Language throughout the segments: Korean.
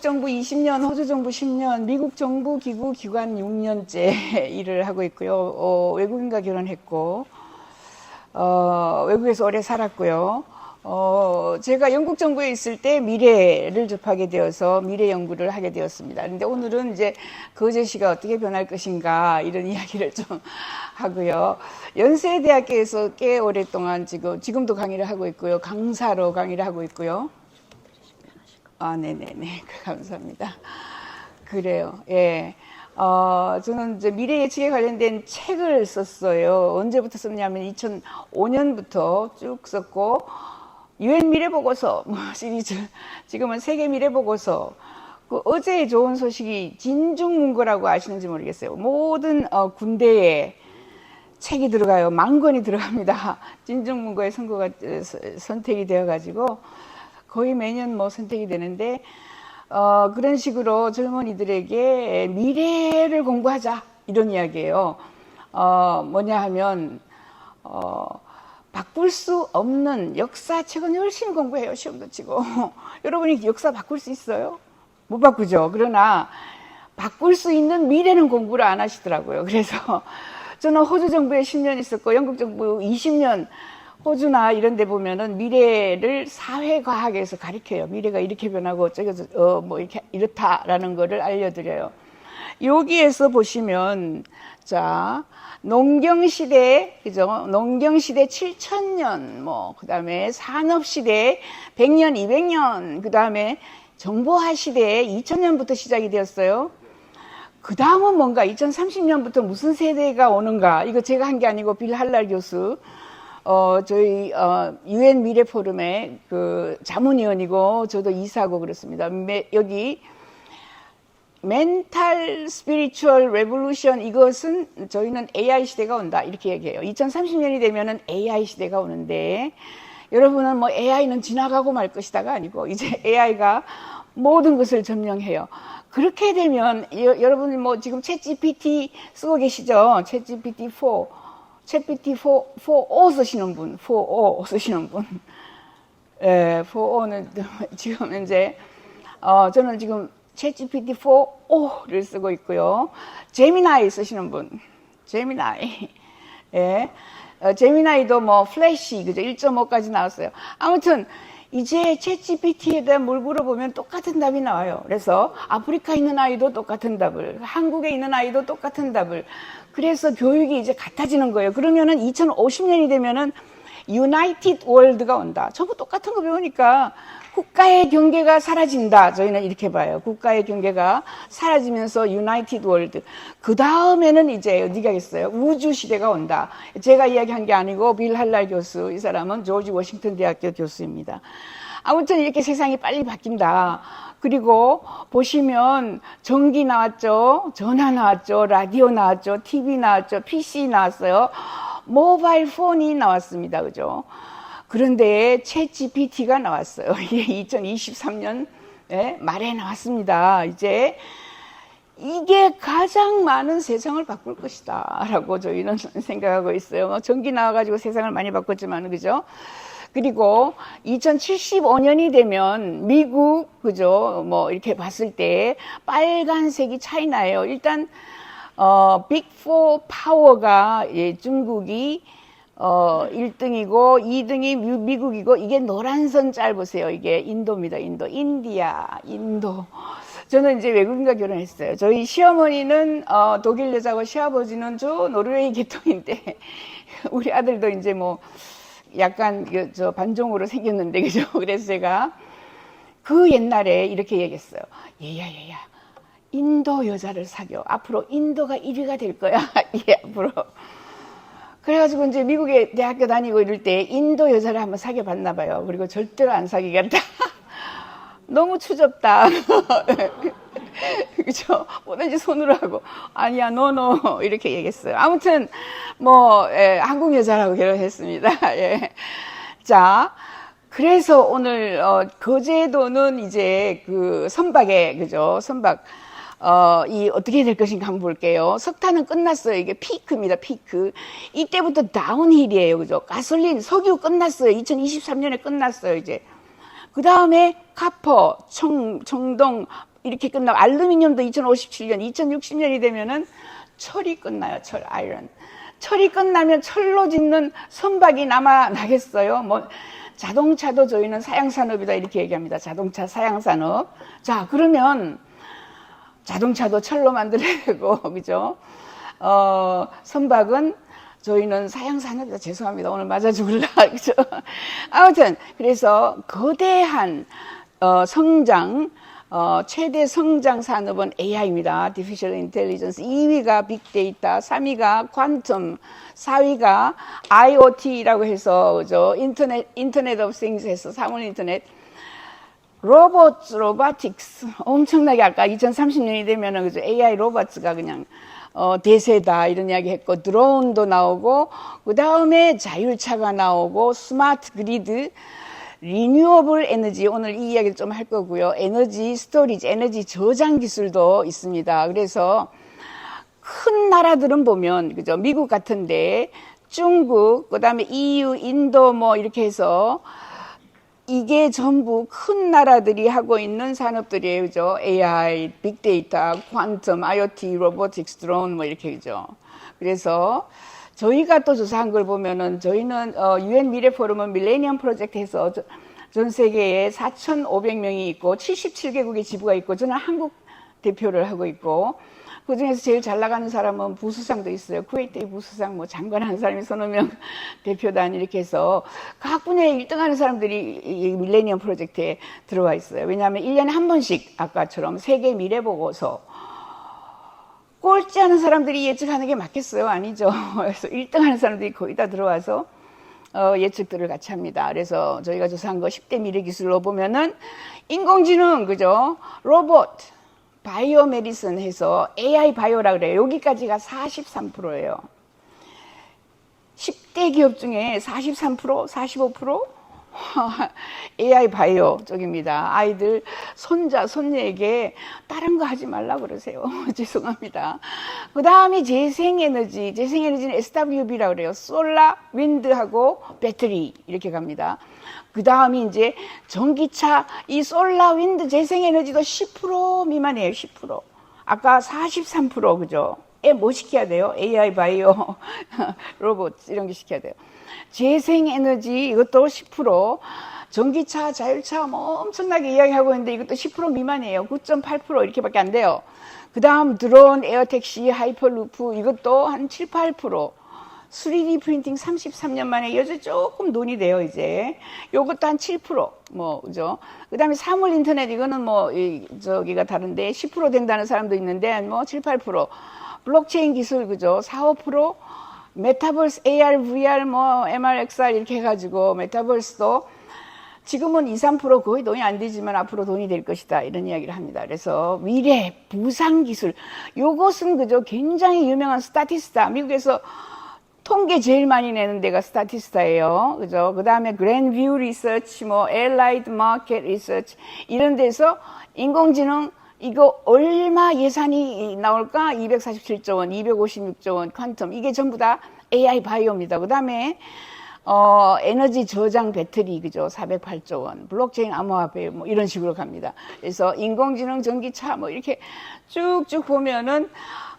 영국 정부 20년, 호주 정부 10년, 미국 정부 기구 기관 6년째 일을 하고 있고요. 외국인과 결혼했고, 외국에서 오래 살았고요. 제가 영국 정부에 있을 때 미래를 접하게 되어서 미래 연구를 하게 되었습니다. 그런데 오늘은 이제 거제시가 어떻게 변할 것인가 이런 이야기를 좀 하고요. 연세대학교에서 꽤 오랫동안 지금도 강의를 하고 있고요. 강사로 강의를 하고 있고요. 네네네. 감사합니다. 그래요. 예. 저는 이제 미래 예측에 관련된 책을 썼어요. 언제부터 썼냐면 2005년부터 쭉 썼고, UN 미래 보고서 시리즈, 지금은 세계 미래 보고서. 어제 좋은 소식이 진중문고라고 아시는지 모르겠어요. 모든 군대에 책이 들어가요. 10,000권이 들어갑니다. 진중문고에 선택이 되어가지고 거의 매년 선택이 되는데, 그런 식으로 젊은이들에게 미래를 공부하자 이런 이야기예요. 뭐냐 하면 바꿀 수 없는 역사책은 열심히 공부해요. 시험도 치고. 여러분이 역사 바꿀 수 있어요? 못 바꾸죠. 그러나 바꿀 수 있는 미래는 공부를 안 하시더라고요. 그래서 저는 호주 정부에 10년 있었고 영국 정부 20년, 호주나 이런 데 보면은 미래를 사회과학에서 가르쳐요. 미래가 이렇게 변하고 이렇게 이렇다라는 거를 알려드려요. 여기에서 보시면, 자, 농경시대, 그죠? 농경시대 7,000년, 그 다음에 산업시대 100년, 200년, 그 다음에 정보화 시대 2000년부터 시작이 되었어요. 그 다음은 뭔가 2030년부터 무슨 세대가 오는가? 이거 제가 한 게 아니고 빌 할랄 교수, 저희, UN 미래 포럼의 자문위원이고, 저도 이사하고 그렇습니다. 여기, 멘탈 스피리추얼 레볼루션, 이것은 저희는 AI 시대가 온다. 이렇게 얘기해요. 2030년이 되면은 AI 시대가 오는데, 여러분은 AI는 지나가고 말 것이다가 아니고, 이제 AI가 모든 것을 점령해요. 그렇게 되면, 여러분이 지금 챗 GPT 쓰고 계시죠? 챗 GPT-4. 챗GPT 4o 쓰시는 분, 4o 쓰시는 분. 예, 4o는 지금 이제, 저는 지금 챗GPT 4o를 쓰고 있고요. 제미나이 쓰시는 분, 제미나이. 예. 제미나이도 플래시, 그죠? 1.5까지 나왔어요. 아무튼, 이제 챗GPT에 대한 뭘 물어보면 똑같은 답이 나와요. 그래서 아프리카에 있는 아이도 똑같은 답을, 한국에 있는 아이도 똑같은 답을. 그래서 교육이 이제 같아지는 거예요. 그러면은 2050년이 되면은 유나이티드 월드가 온다. 전부 똑같은 거 배우니까 국가의 경계가 사라진다. 저희는 이렇게 봐요. 국가의 경계가 사라지면서 유나이티드 월드. 그 다음에는 이제 어디 가겠어요? 우주 시대가 온다. 제가 이야기한 게 아니고 빌 할랄 교수, 이 사람은 조지 워싱턴 대학교 교수입니다. 아무튼 이렇게 세상이 빨리 바뀐다. 그리고 보시면 전기 나왔죠, 전화 나왔죠, 라디오 나왔죠, TV 나왔죠, PC 나왔어요, 모바일 폰이 나왔습니다. 그죠? 그런데 챗 GPT가 나왔어요. 이게 2023년 말에 나왔습니다. 이제 이게 가장 많은 세상을 바꿀 것이다 라고 저희는 생각하고 있어요. 전기 나와가지고 세상을 많이 바꿨지만, 그죠? 그리고 2075년이 되면 미국, 그죠? 이렇게 봤을 때 빨간색이 차이나요. 일단, 빅4 파워가, 중국이, 1등이고, 2등이 미국이고, 이게 노란선 짤 보세요. 이게 인도입니다. 인도. 저는 이제 외국인과 결혼했어요. 저희 시어머니는, 독일 여자고 시아버지는 노르웨이 계통인데, 우리 아들도 이제 약간 반종으로 생겼는데, 그죠? 그래서 제가 그 옛날에 이렇게 얘기했어요. 얘야 인도 여자를 사겨. 앞으로 인도가 1위가 될 거야. 앞으로. 그래가지고 이제 미국에 대학교 다니고 이럴 때 인도 여자를 한번 사귀어 봤나 봐요. 그리고 절대로 안 사귀겠다. 너무 추접다. 그죠? 뭐든지 손으로 하고, 아니야, 노, 이렇게 얘기했어요. 아무튼, 한국 여자라고 결혼했습니다. 예. 자, 그래서 오늘, 거제도는 이제 선박에, 그죠? 선박, 어떻게 될 것인가 한번 볼게요. 석탄은 끝났어요. 이게 피크입니다, 피크. 이때부터 다운힐이에요, 그죠? 가솔린, 석유 끝났어요. 2023년에 끝났어요, 이제. 그 다음에 카퍼, 청동, 이렇게 끝나고, 알루미늄도 2057년, 2060년이 되면은 철이 끝나요. 철, 아이런. 철이 끝나면 철로 짓는 선박이 나겠어요. 뭐 자동차도 저희는 사양산업이다 이렇게 얘기합니다. 자동차 사양산업. 자, 그러면 자동차도 철로 만들어야 되고, 그죠? 선박은 저희는 사양산업이다. 죄송합니다. 오늘 맞아 죽을라. 그죠? 아무튼, 그래서 거대한, 성장, 최대 성장 산업은 AI입니다. Artificial Intelligence. 2위가 빅데이터, 3위가 퀀텀, 4위가 IoT라고 해서, 그죠? 인터넷 오브 띵스 해서 사물 인터넷. 로보틱스. 엄청나게 아까 2030년이 되면은, 그죠? AI 로봇가 그냥, 대세다 이런 이야기 했고, 드론도 나오고, 그 다음에 자율차가 나오고, 스마트 그리드, 리뉴어블 에너지, 오늘 이 이야기를 좀 할 거고요. 에너지 스토리지, 에너지 저장 기술도 있습니다. 그래서 큰 나라들은 보면, 그죠? 미국 같은데, 중국, 그 다음에 EU, 인도 뭐 이렇게 해서 이게 전부 큰 나라들이 하고 있는 산업들이에요. 그죠? AI, 빅데이터, 퀀텀, IoT, 로보틱스, 드론 뭐 이렇게, 그죠? 그래서 저희가 또 조사한 걸 보면은 저희는 UN 미래 포럼은 밀레니엄 프로젝트에서 전 세계에 4,500명이 있고 77개국의 지부가 있고 저는 한국 대표를 하고 있고 그 중에서 제일 잘 나가는 사람은 부수상도 있어요. 쿠웨이트의 부수상, 뭐 장관 한 사람이 서너 명 대표단 이렇게 해서 각 분야에 1등 하는 사람들이 이 밀레니엄 프로젝트에 들어와 있어요. 왜냐하면 1년에 한 번씩 아까처럼 세계 미래 보고서 꼴찌하는 사람들이 예측하는 게 맞겠어요? 아니죠. 그래서 1등 하는 사람들이 거의 다 들어와서 예측들을 같이 합니다. 그래서 저희가 조사한 거 10대 미래 기술로 보면은 인공지능, 그죠? 로봇, 바이오 메디슨 해서 AI 바이오라 그래요. 여기까지가 43%예요. 10대 기업 중에 43%, 45%? AI 바이오 쪽입니다. 아이들, 손자, 손녀에게 다른 거 하지 말라고 그러세요. 죄송합니다. 그 다음이 재생에너지. 재생에너지는 SWB라고 그래요. 솔라, 윈드하고 배터리. 이렇게 갑니다. 그 다음이 이제 전기차, 이 솔라, 윈드, 재생에너지도 10% 미만이에요. 10%. 아까 43%, 그죠? 뭐 시켜야 돼요? AI 바이오, 로봇, 이런 게 시켜야 돼요. 재생에너지 이것도 10%, 전기차, 자율차 뭐 엄청나게 이야기하고 있는데 이것도 10% 미만이에요. 9.8% 이렇게밖에 안 돼요. 그 다음 드론, 에어택시, 하이퍼루프 이것도 한 7, 8%. 3D 프린팅 33년 만에 요즘 조금 논의돼요, 이제. 요것도 한 7%, 뭐, 그죠? 그 다음에 사물 인터넷, 이거는 뭐, 저기가 다른데 10% 된다는 사람도 있는데, 뭐, 7, 8%. 블록체인 기술, 그죠? 4, 5%. 메타버스, AR, VR, 뭐, MR, XR 이렇게 해가지고, 메타버스도 지금은 2, 3% 거의 돈이 안 되지만 앞으로 돈이 될 것이다. 이런 이야기를 합니다. 그래서 미래, 부상 기술. 요것은 그죠? 굉장히 유명한 스타티스타. 미국에서 통계 제일 많이 내는 데가 스타티스타예요. 그죠? 그 다음에 그랜뷰 리서치, 뭐, 엘라이드 마켓 리서치. 이런 데서 인공지능 이거 얼마 예산이 나올까? 247조 원, 256조 원, 퀀텀. 이게 전부 다 AI 바이오입니다. 그 다음에, 에너지 저장 배터리, 그죠? 408조 원. 블록체인 암호화폐, 뭐 이런 식으로 갑니다. 그래서 인공지능, 전기차, 뭐 이렇게 쭉쭉 보면은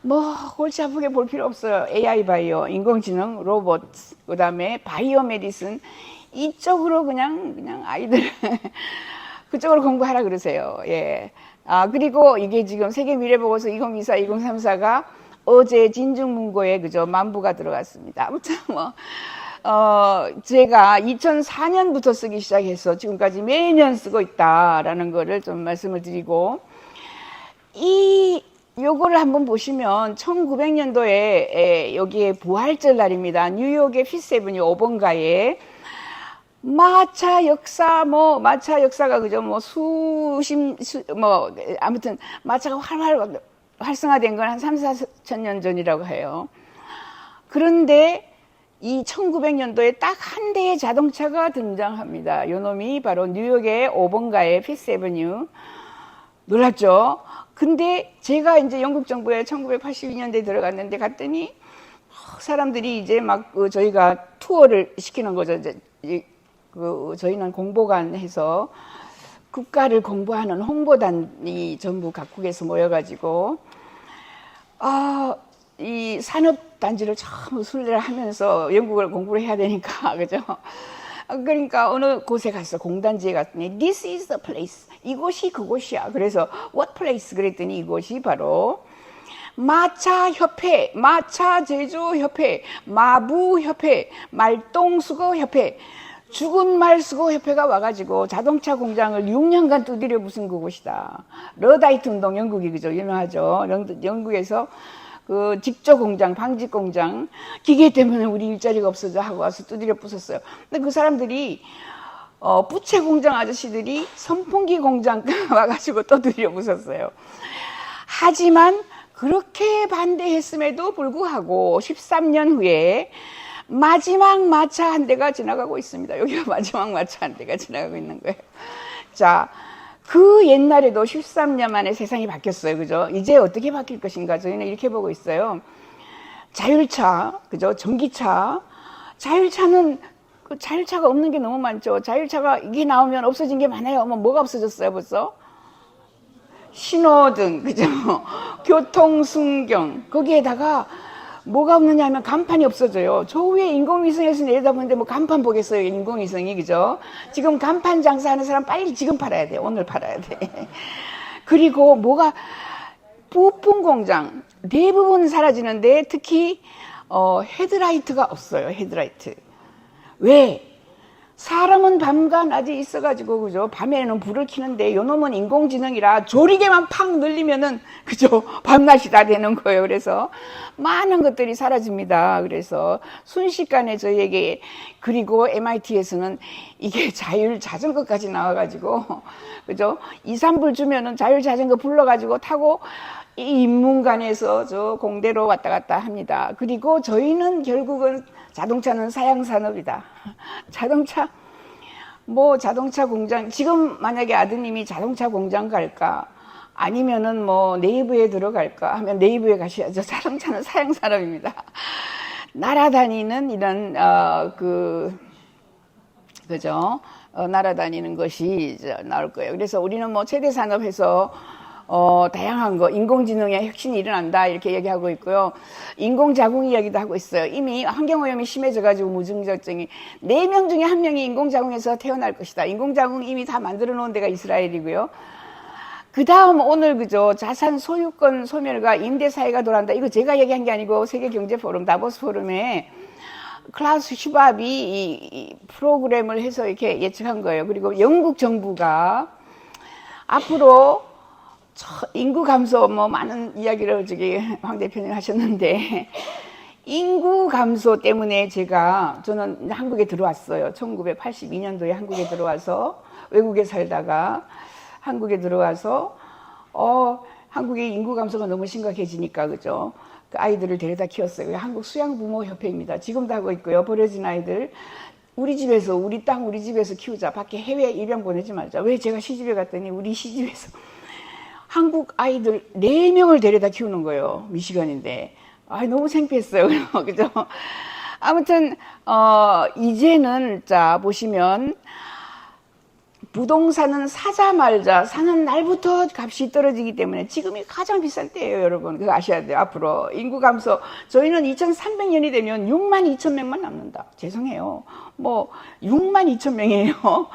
뭐 골치 아프게 볼 필요 없어요. AI 바이오, 인공지능, 로봇, 그 다음에 바이오 메디슨. 이쪽으로 그냥 아이들, 그쪽으로 공부하라 그러세요. 예. 그리고 이게 지금 세계 미래보고서 2024, 2034가 어제 진중문고에 그죠? 만부가 들어갔습니다. 아무튼 뭐, 제가 2004년부터 쓰기 시작해서 지금까지 매년 쓰고 있다라는 거를 좀 말씀을 드리고, 요거를 한번 보시면 1900년도에 여기에 부활절 날입니다. 뉴욕의 피스애버뉴 5번가에 마차 역사가 그죠? 뭐 아무튼 마차가 활활 활성화된 건 한 3, 4천 년 전이라고 해요. 그런데 이 1900년도에 딱 한 대의 자동차가 등장합니다. 요 놈이 바로 뉴욕의 5번가의 피스애버뉴. 놀랐죠? 근데 제가 이제 영국 정부에 1982년대에 들어갔는데 갔더니 사람들이 이제 막 저희가 투어를 시키는 거죠. 이제 저희는 공보관 해서 국가를 공부하는 홍보단이 전부 각국에서 모여가지고 이 산업단지를 처음 순례를 하면서 영국을 공부를 해야 되니까 그죠? 그러니까 어느 곳에 갔어. 공단지에 갔더니 This is the place. 이곳이 그곳이야. 그래서 What place? 그랬더니 이곳이 바로 마차협회, 마차제조협회, 마부협회, 말동수거협회, 죽은 말수거협회가 와가지고 자동차 공장을 6년간 두드려 부순 그곳이다. 러다이트 운동, 영국이 그죠? 유명하죠. 영국에서 그 직조 공장, 방직 공장, 기계 때문에 우리 일자리가 없어져 하고 와서 두드려 부쉈어요. 근데 그 사람들이 부채 공장 아저씨들이 선풍기 공장 와가지고 또 두드려 부쉈어요. 하지만 그렇게 반대했음에도 불구하고 13년 후에 마지막 마차 한 대가 지나가고 있습니다. 여기가 마지막 마차 한 대가 지나가고 있는 거예요. 자, 그 옛날에도 13년 만에 세상이 바뀌었어요. 그죠? 이제 어떻게 바뀔 것인가? 저희는 이렇게 보고 있어요. 자율차, 그죠? 전기차. 자율차는, 자율차가 없는 게 너무 많죠. 자율차가 이게 나오면 없어진 게 많아요. 뭐가 없어졌어요, 벌써? 신호등, 그죠? 교통순경. 거기에다가 뭐가 없느냐 하면 간판이 없어져요. 저 위에 인공위성에서 내려다보는데 뭐 간판 보겠어요, 인공위성이, 그죠? 지금 간판 장사하는 사람 빨리 지금 팔아야 돼. 오늘 팔아야 돼. 그리고 뭐가, 부품 공장. 대부분 사라지는데 특히, 헤드라이트가 없어요, 헤드라이트. 왜? 사람은 밤과 낮이 있어가지고, 그죠? 밤에는 불을 켜는데, 요 놈은 인공지능이라 조리개만 팍 늘리면은, 그죠? 밤낮이 다 되는 거예요. 그래서 많은 것들이 사라집니다. 그래서 순식간에 저희에게, 그리고 MIT에서는 이게 자율 자전거까지 나와가지고, 그죠? 2, 3불 주면은 자율 자전거 불러가지고 타고, 이 인문관에서 저 공대로 왔다 갔다 합니다. 그리고 저희는 결국은 자동차는 사양산업이다. 자동차 공장, 지금 만약에 아드님이 자동차 공장 갈까? 아니면은 뭐 네이버에 들어갈까? 하면 네이버에 가셔야죠. 자동차는 사양산업입니다. 날아다니는 이런, 그죠? 날아다니는 것이 나올 거예요. 그래서 우리는 뭐 최대 산업에서 다양한 거, 인공지능의 혁신이 일어난다, 이렇게 얘기하고 있고요. 인공자궁 이야기도 하고 있어요. 이미 환경오염이 심해져가지고 무증적증이 4명 중에 1명이 인공자궁에서 태어날 것이다. 인공자궁 이미 다 만들어 놓은 데가 이스라엘이고요. 그 다음 오늘 그죠, 자산 소유권 소멸과 임대사회가 돌아간다. 이거 제가 얘기한 게 아니고 세계경제포럼, 다보스 포럼에 클라우스 슈밥이 이 프로그램을 해서 이렇게 예측한 거예요. 그리고 영국 정부가 앞으로 인구 감소, 뭐 많은 이야기를 황 대표님 하셨는데, 인구 감소 때문에 저는 한국에 들어왔어요. 1982년도에 한국에 들어와서, 외국에 살다가 한국에 들어와서, 한국의 인구 감소가 너무 심각해지니까, 그죠? 그 아이들을 데려다 키웠어요. 한국 수양부모협회입니다. 지금도 하고 있고요. 버려진 아이들. 우리 집에서, 우리 땅, 우리 집에서 키우자. 밖에 해외 입양 보내지 말자. 왜 제가 시집에 갔더니 우리 시집에서 한국 아이들 4명을 데려다 키우는 거예요. 미시건인데. 너무 창피했어요. 그죠? 아무튼, 이제는, 자, 보시면, 부동산은 사자 말자, 사는 날부터 값이 떨어지기 때문에 지금이 가장 비싼 때예요, 여러분. 그거 아셔야 돼요, 앞으로. 인구 감소. 저희는 2300년이 되면 62,000명만 남는다. 죄송해요. 62,000명이에요.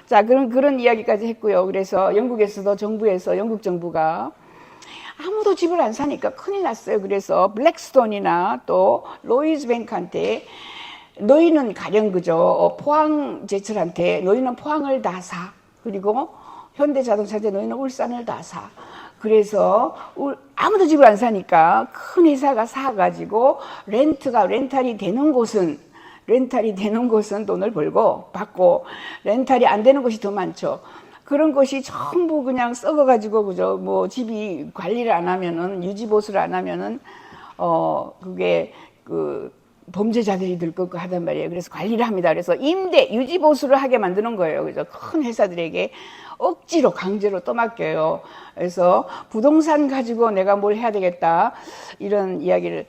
자, 그런 이야기까지 했고요. 그래서 영국에서도 영국 정부가 아무도 집을 안 사니까 큰일 났어요. 그래서 블랙스톤이나 또 로이즈뱅크한테 너희는 가령 그죠, 포항제철한테 너희는 포항을 다 사. 그리고 현대자동차한테 너희는 울산을 다 사. 그래서 아무도 집을 안 사니까 큰 회사가 사가지고 렌탈이 되는 곳은 돈을 받고, 렌탈이 안 되는 곳이 더 많죠. 그런 곳이 전부 그냥 썩어가지고, 그죠? 집이 관리를 안 하면은, 유지보수를 안 하면은, 그게, 범죄자들이 들 것 하단 말이에요. 그래서 관리를 합니다. 그래서 유지보수를 하게 만드는 거예요. 그죠? 큰 회사들에게 억지로, 강제로 또 맡겨요. 그래서 부동산 가지고 내가 뭘 해야 되겠다. 이런 이야기를,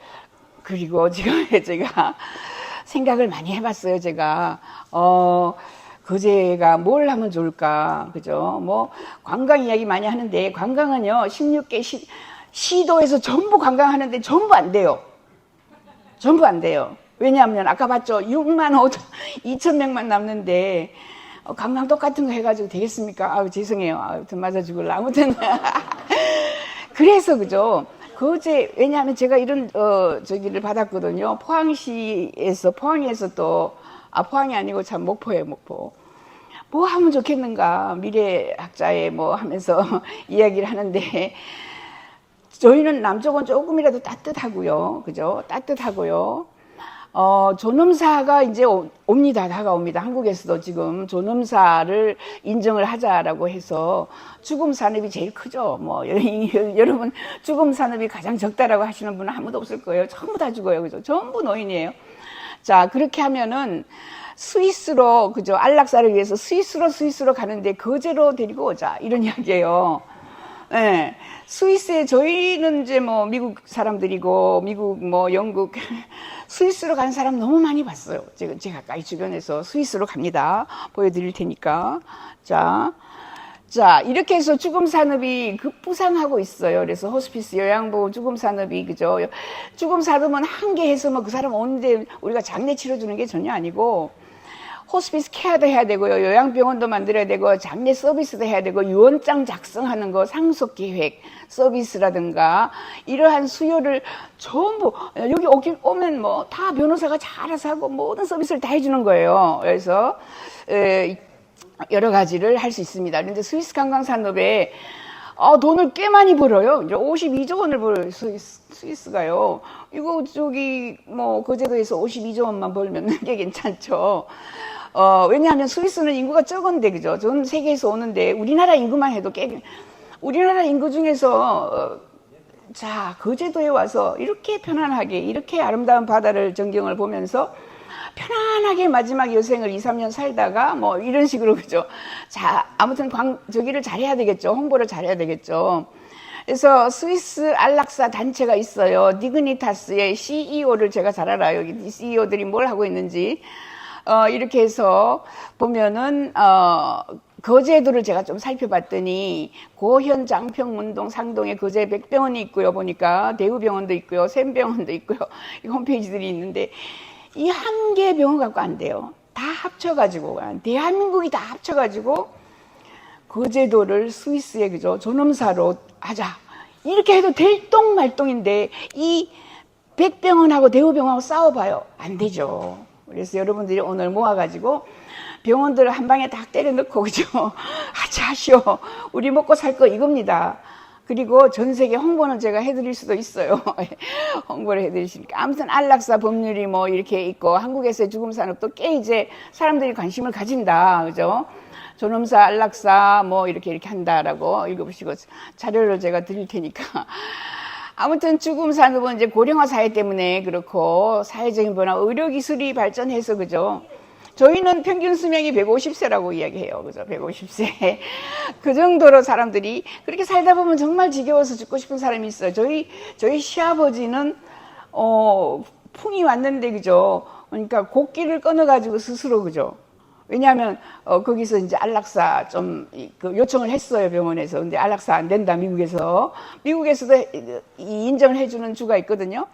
그리고 지금 제가, 생각을 많이 해봤어요, 제가. 거제가 뭘 하면 좋을까, 그죠? 뭐, 관광 이야기 많이 하는데, 관광은요, 16개 시도에서 전부 관광하는데 전부 안 돼요. 전부 안 돼요. 왜냐하면, 아까 봤죠? 6만 2천 명만 남는데, 관광 똑같은 거 해가지고 되겠습니까? 아유, 죄송해요. 아유, 좀 맞아 죽을라. 아무튼. 그래서, 그죠? 거제, 왜냐하면 제가 이런, 저기를 받았거든요. 포항에서 또, 포항이 아니고 참 목포예요, 목포. 뭐 하면 좋겠는가, 미래학자의 뭐 하면서 이야기를 하는데, 저희는 남쪽은 조금이라도 따뜻하고요. 그죠? 따뜻하고요. 존엄사가 이제 옵니다. 다가옵니다. 한국에서도 지금 존엄사를 인정을 하자라고 해서 죽음 산업이 제일 크죠. 뭐, 여러분, 죽음 산업이 가장 적다라고 하시는 분은 아무도 없을 거예요. 전부 다 죽어요. 그죠? 전부 노인이에요. 자, 그렇게 하면은 스위스로, 그죠? 안락사를 위해서 스위스로 가는데 거제로 데리고 오자. 이런 이야기예요. 네. 스위스에 저희는 이제 뭐 미국 사람들이고 미국 뭐 영국 스위스로 가는 사람 너무 많이 봤어요. 제가 가까이 주변에서 스위스로 갑니다. 보여드릴 테니까. 자, 이렇게 해서 죽음 산업이 급부상하고 있어요. 그래서 호스피스 요양보험 죽음 산업이, 그죠? 죽음 산업은 한계해서 뭐 그 사람 오는데 우리가 장례 치러주는 게 전혀 아니고, 호스피스 케어도 해야 되고요. 요양병원도 만들어야 되고, 장례 서비스도 해야 되고, 유언장 작성하는 거, 상속계획 서비스라든가, 이러한 수요를 전부, 여기 오면 뭐, 다 변호사가 잘 알아서 하고, 모든 서비스를 다 해주는 거예요. 그래서, 여러 가지를 할 수 있습니다. 그런데 스위스 관광산업에, 돈을 꽤 많이 벌어요. 이제 52조 원을 벌어요, 스위스가요. 이거, 뭐, 거제도에서 52조 원만 벌면 꽤 괜찮죠. 왜냐하면 스위스는 인구가 적은데, 그죠? 전 세계에서 오는데, 우리나라 인구만 해도 우리나라 인구 중에서, 자, 거제도에 와서 이렇게 편안하게, 이렇게 아름다운 바다를, 전경을 보면서 편안하게 마지막 여생을 2, 3년 살다가, 뭐, 이런 식으로, 그죠? 자, 아무튼 저기를 잘해야 되겠죠. 홍보를 잘해야 되겠죠. 그래서 스위스 안락사 단체가 있어요. 디그니타스의 CEO를 제가 잘 알아요. 이 CEO들이 뭘 하고 있는지. 이렇게 해서 보면은, 거제도를 제가 좀 살펴봤더니, 고현, 장평, 문동, 상동에 거제 백병원이 있고요. 보니까 대우병원도 있고요. 샘병원도 있고요. 이 홈페이지들이 있는데, 이 한 개 병원 갖고 안 돼요. 다 합쳐가지고, 대한민국이 다 합쳐가지고, 거제도를 스위스의, 그죠? 존엄사로 하자. 이렇게 해도 될 똥말똥인데, 이 백병원하고 대우병원하고 싸워봐요. 안 되죠. 그래서 여러분들이 오늘 모아가지고, 병원들을 한 방에 딱 때려 넣고, 그죠? 하시오. 우리 먹고 살 거 이겁니다. 그리고 전 세계 홍보는 제가 해드릴 수도 있어요. 홍보를 해드리시니까. 아무튼 안락사 법률이 뭐 이렇게 있고, 한국에서의 죽음 산업도 꽤 이제 사람들이 관심을 가진다. 그죠? 존엄사, 안락사, 뭐 이렇게 한다라고 읽어보시고, 자료를 제가 드릴 테니까. 아무튼 죽음 산업은 이제 고령화 사회 때문에 그렇고, 사회적인 변화, 의료기술이 발전해서, 그죠? 저희는 평균 수명이 150세라고 이야기해요. 그죠? 150세. 그 정도로 사람들이 그렇게 살다 보면 정말 지겨워서 죽고 싶은 사람이 있어요. 저희 시아버지는, 풍이 왔는데, 그죠? 그러니까 곡기를 끊어가지고 스스로, 그죠? 왜냐하면, 거기서 이제 안락사 요청을 했어요, 병원에서. 근데 안락사 안 된다, 미국에서. 미국에서도 인정을 해주는 주가 있거든요.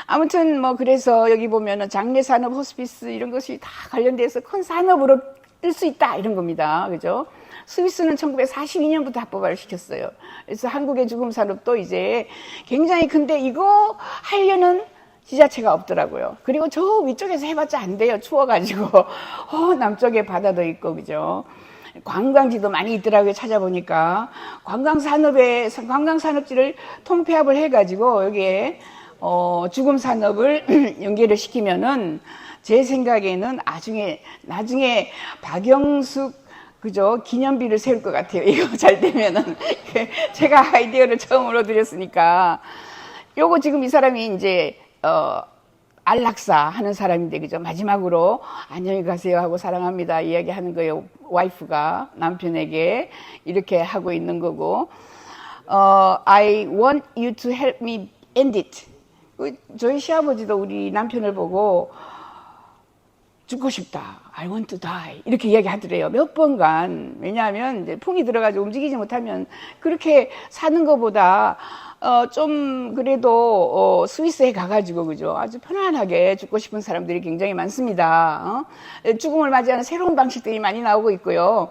아무튼 뭐 그래서 여기 보면은 장례 산업, 호스피스 이런 것이 다 관련돼서 큰 산업으로 뜰 수 있다 이런 겁니다. 그죠? 스위스는 1942년부터 합법화를 시켰어요. 그래서 한국의 죽음 산업도 이제 굉장히 큰데 이거 하려는 지자체가 없더라고요. 그리고 저 위쪽에서 해봤자 안 돼요. 추워가지고. 남쪽에 바다도 있고, 그죠? 관광지도 많이 있더라고요. 찾아보니까. 관광산업지를 통폐합을 해가지고 여기에 죽음 산업을 연계를 시키면은 제 생각에는 나중에 박영숙 그죠 기념비를 세울 것 같아요. 이거 잘 되면은 제가 아이디어를 처음으로 드렸으니까 요거 지금 이 사람이 이제 안락사 하는 사람인데 그죠 마지막으로 안녕히 가세요 하고 사랑합니다 이야기하는 거예요. 와이프가 남편에게 이렇게 하고 있는 거고 I want you to help me end it. 저희 시아버지도 우리 남편을 보고 죽고 싶다. I want to die. 이렇게 이야기하더래요. 몇 번간. 왜냐하면 이제 풍이 들어가지고 움직이지 못하면 그렇게 사는 것보다 좀 그래도 스위스에 가가지고 그죠, 아주 편안하게 죽고 싶은 사람들이 굉장히 많습니다. 죽음을 맞이하는 새로운 방식들이 많이 나오고 있고요.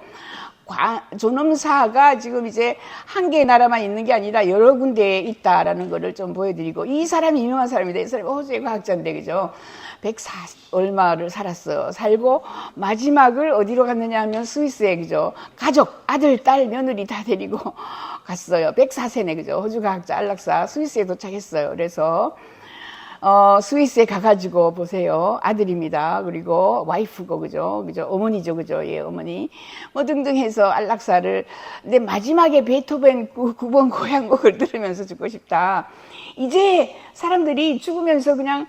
존엄사가 지금 이제 한 개의 나라만 있는 게 아니라 여러 군데에 있다라는 거를 좀 보여드리고, 이 사람이 유명한 사람이다. 이 사람이 호주의 과학자인데 그죠, 140 얼마를 살았어요. 살고 마지막을 어디로 갔느냐 하면 스위스에 그죠, 가족, 아들, 딸, 며느리 다 데리고 갔어요. 104세네 그죠, 호주 과학자 안락사 스위스에 도착했어요. 그래서 스위스에 가가지고 보세요. 아들입니다. 그리고 와이프고, 그죠? 어머니죠. 그죠? 예, 어머니. 뭐 등등 해서 안락사를. 근데 마지막에 베토벤 9번 고향곡을 들으면서 죽고 싶다. 이제 사람들이 죽으면서 그냥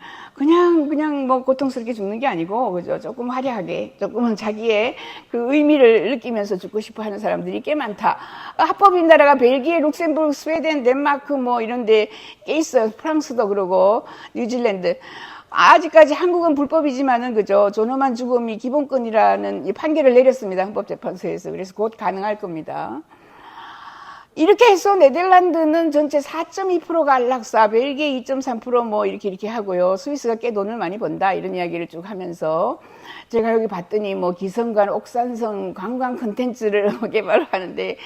뭐 고통스럽게 죽는 게 아니고, 그죠? 조금 화려하게, 조금은 자기의 그 의미를 느끼면서 죽고 싶어 하는 사람들이 꽤 많다. 합법인 나라가 벨기에, 룩셈부르크, 스웨덴, 덴마크 뭐 이런 데 꽤 있어요. 프랑스도 그러고, 뉴질랜드. 아직까지 한국은 불법이지만은, 그죠? 존엄한 죽음이 기본권이라는 이 판결을 내렸습니다. 헌법재판소에서. 그래서 곧 가능할 겁니다. 이렇게 해서 네덜란드는 전체 4.2%가 안락사, 벨기에 2.3% 이렇게 하고요. 스위스가 꽤 돈을 많이 번다. 이런 이야기를 쭉 하면서 제가 여기 봤더니 기성관, 옥산성 관광 콘텐츠를 개발을 하는데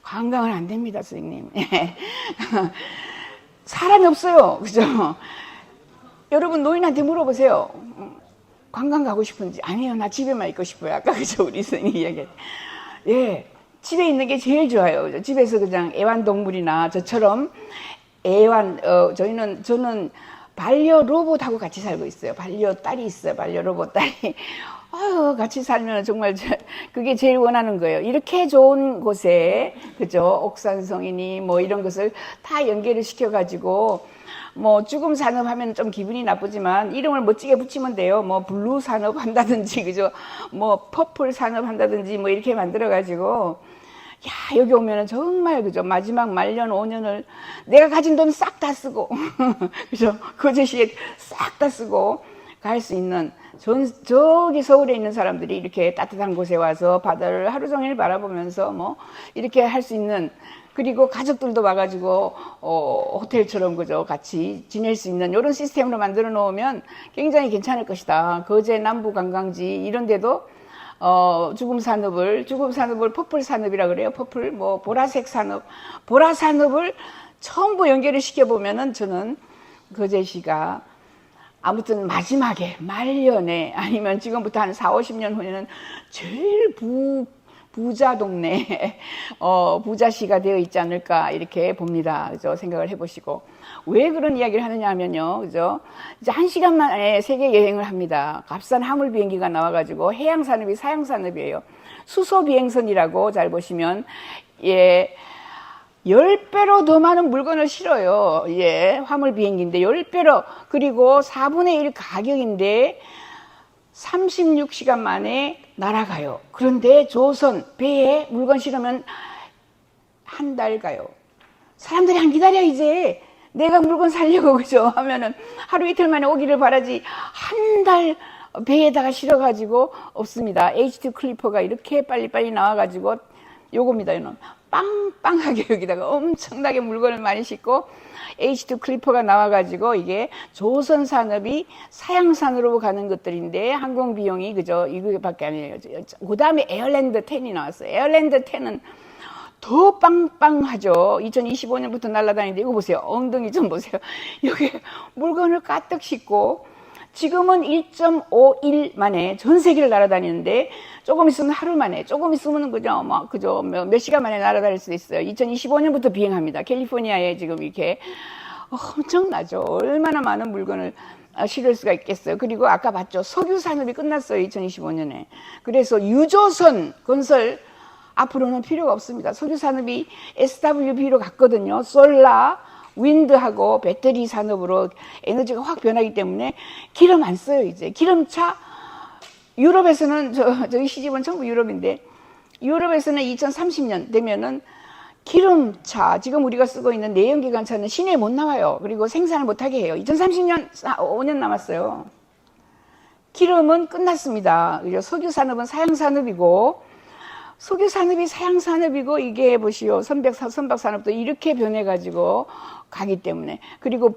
관광은 안 됩니다, 선생님. 사람이 없어요. 그죠? 여러분 노인한테 물어보세요. 관광 가고 싶은지. 아니요, 나 집에만 있고 싶어요. 아까 그죠? 우리 선생님이 이야기했. 예. 집에 있는 게 제일 좋아요. 그죠? 집에서 그냥 애완동물이나 저처럼 저는 반려로봇하고 같이 살고 있어요. 반려딸이 있어요. 반려로봇 딸이. 같이 살면 정말 그게 제일 원하는 거예요. 이렇게 좋은 곳에, 그죠? 옥산성이니 이런 것을 다 연계를 시켜가지고, 죽음 산업 하면 좀 기분이 나쁘지만 이름을 멋지게 붙이면 돼요. 블루 산업 한다든지, 그죠? 퍼플 산업 한다든지, 이렇게 만들어가지고, 야, 여기 오면은 정말, 그죠? 마지막 말년 5년을 내가 가진 돈 싹 다 쓰고, 그죠? 거제시에 싹 다 쓰고 갈 수 있는, 저기 서울에 있는 사람들이 이렇게 따뜻한 곳에 와서 바다를 하루 종일 바라보면서 이렇게 할 수 있는, 그리고 가족들도 와가지고 호텔처럼, 그죠? 같이 지낼 수 있는 이런 시스템으로 만들어 놓으면 굉장히 괜찮을 것이다. 거제 남부 관광지 이런 데도 죽음 산업을 퍼플 산업이라 그래요. 퍼플, 보라색 산업, 보라 산업을 전부 연결을 시켜보면은 저는 거제시가 아무튼 마지막에 말년에 아니면 지금부터 한 4, 50년 후에는 제일 부자 동네, 부자시가 되어 있지 않을까, 이렇게 봅니다. 그죠? 생각을 해보시고. 왜 그런 이야기를 하느냐 하면요. 그죠? 이제 1시간 만에 세계 여행을 합니다. 값싼 화물 비행기가 나와가지고 해양산업이 사양산업이에요. 수소비행선이라고 잘 보시면, 예, 10배로 더 많은 물건을 실어요. 예, 화물 비행기인데 10배로. 그리고 4분의 1 가격인데 36시간 만에 날아가요. 그런데 조선 배에 물건 실으면 한 달 가요. 사람들이 안 기다려. 이제 내가 물건 살려고, 그죠? 하면은 하루 이틀 만에 오기를 바라지, 한 달 배에다가 실어가지고 없습니다. H2 클리퍼가 이렇게 빨리빨리 나와가지고 요겁니다. 이놈 빵빵하게 여기다가 엄청나게 물건을 많이 싣고 H2 클리퍼가 나와가지고, 이게 조선 산업이 사양산으로 가는 것들인데 항공 비용이, 그죠? 이거밖에 아니에요. 그 다음에 에어랜드 10이 나왔어요. 에어랜드 10은 더 빵빵하죠. 2025년부터 날아다니는데 이거 보세요. 엉덩이 좀 보세요. 여기 물건을 가득 싣고, 지금은 1.5일 만에 전 세계를 날아다니는데, 조금 있으면 하루 만에, 조금 있으면 그죠? 몇 시간 만에 날아다닐 수도 있어요. 2025년부터 비행합니다. 캘리포니아에 지금 이렇게 엄청나죠. 얼마나 많은 물건을 실을 수가 있겠어요. 그리고 아까 봤죠. 석유 산업이 끝났어요. 2025년에. 그래서 유조선 건설 앞으로는 필요가 없습니다. 석유 산업이 SWB로 갔거든요. 솔라, 윈드하고 배터리 산업으로 에너지가 확 변하기 때문에 기름 안 써요. 이제 기름차, 유럽에서는 저희 시집은 전부 유럽인데, 유럽에서는 2030년 되면은 기름차, 지금 우리가 쓰고 있는 내연기관차는 시내에 못 나와요. 그리고 생산을 못하게 해요. 2030년 5년 남았어요. 기름은 끝났습니다. 그죠? 석유 산업은 사양 산업이고, 석유 산업이 사양 산업이고, 이게 보시오. 선박 산업도 이렇게 변해가지고 가기 때문에. 그리고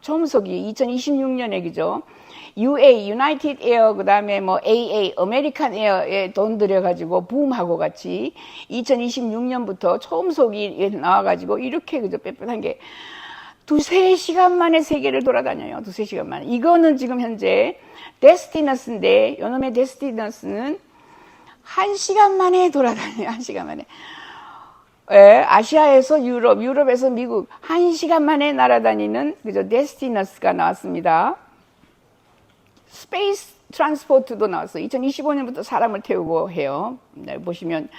초음속이 2026년에, 그죠? UA, United Air, 그 다음에 뭐 AA, American Air에 돈 들여가지고 붐하고 같이 2026년부터 초음속이 나와가지고 이렇게, 그죠? 빽빽한 게 2-3시간 만에 세계를 돌아다녀요. 2-3시간 만에. 이거는 지금 현재 데스티너스인데, 요놈의 데스티너스는 1시간 만에 돌아다녀요. 1시간 만에. 예, 아시아에서 유럽, 유럽에서 미국 1시간 만에 날아다니는, 그죠? 데스티너스가 나왔습니다. 스페이스 트랜스포트도 나왔어요. 2025년부터 사람을 태우고 해요. 네, 보시면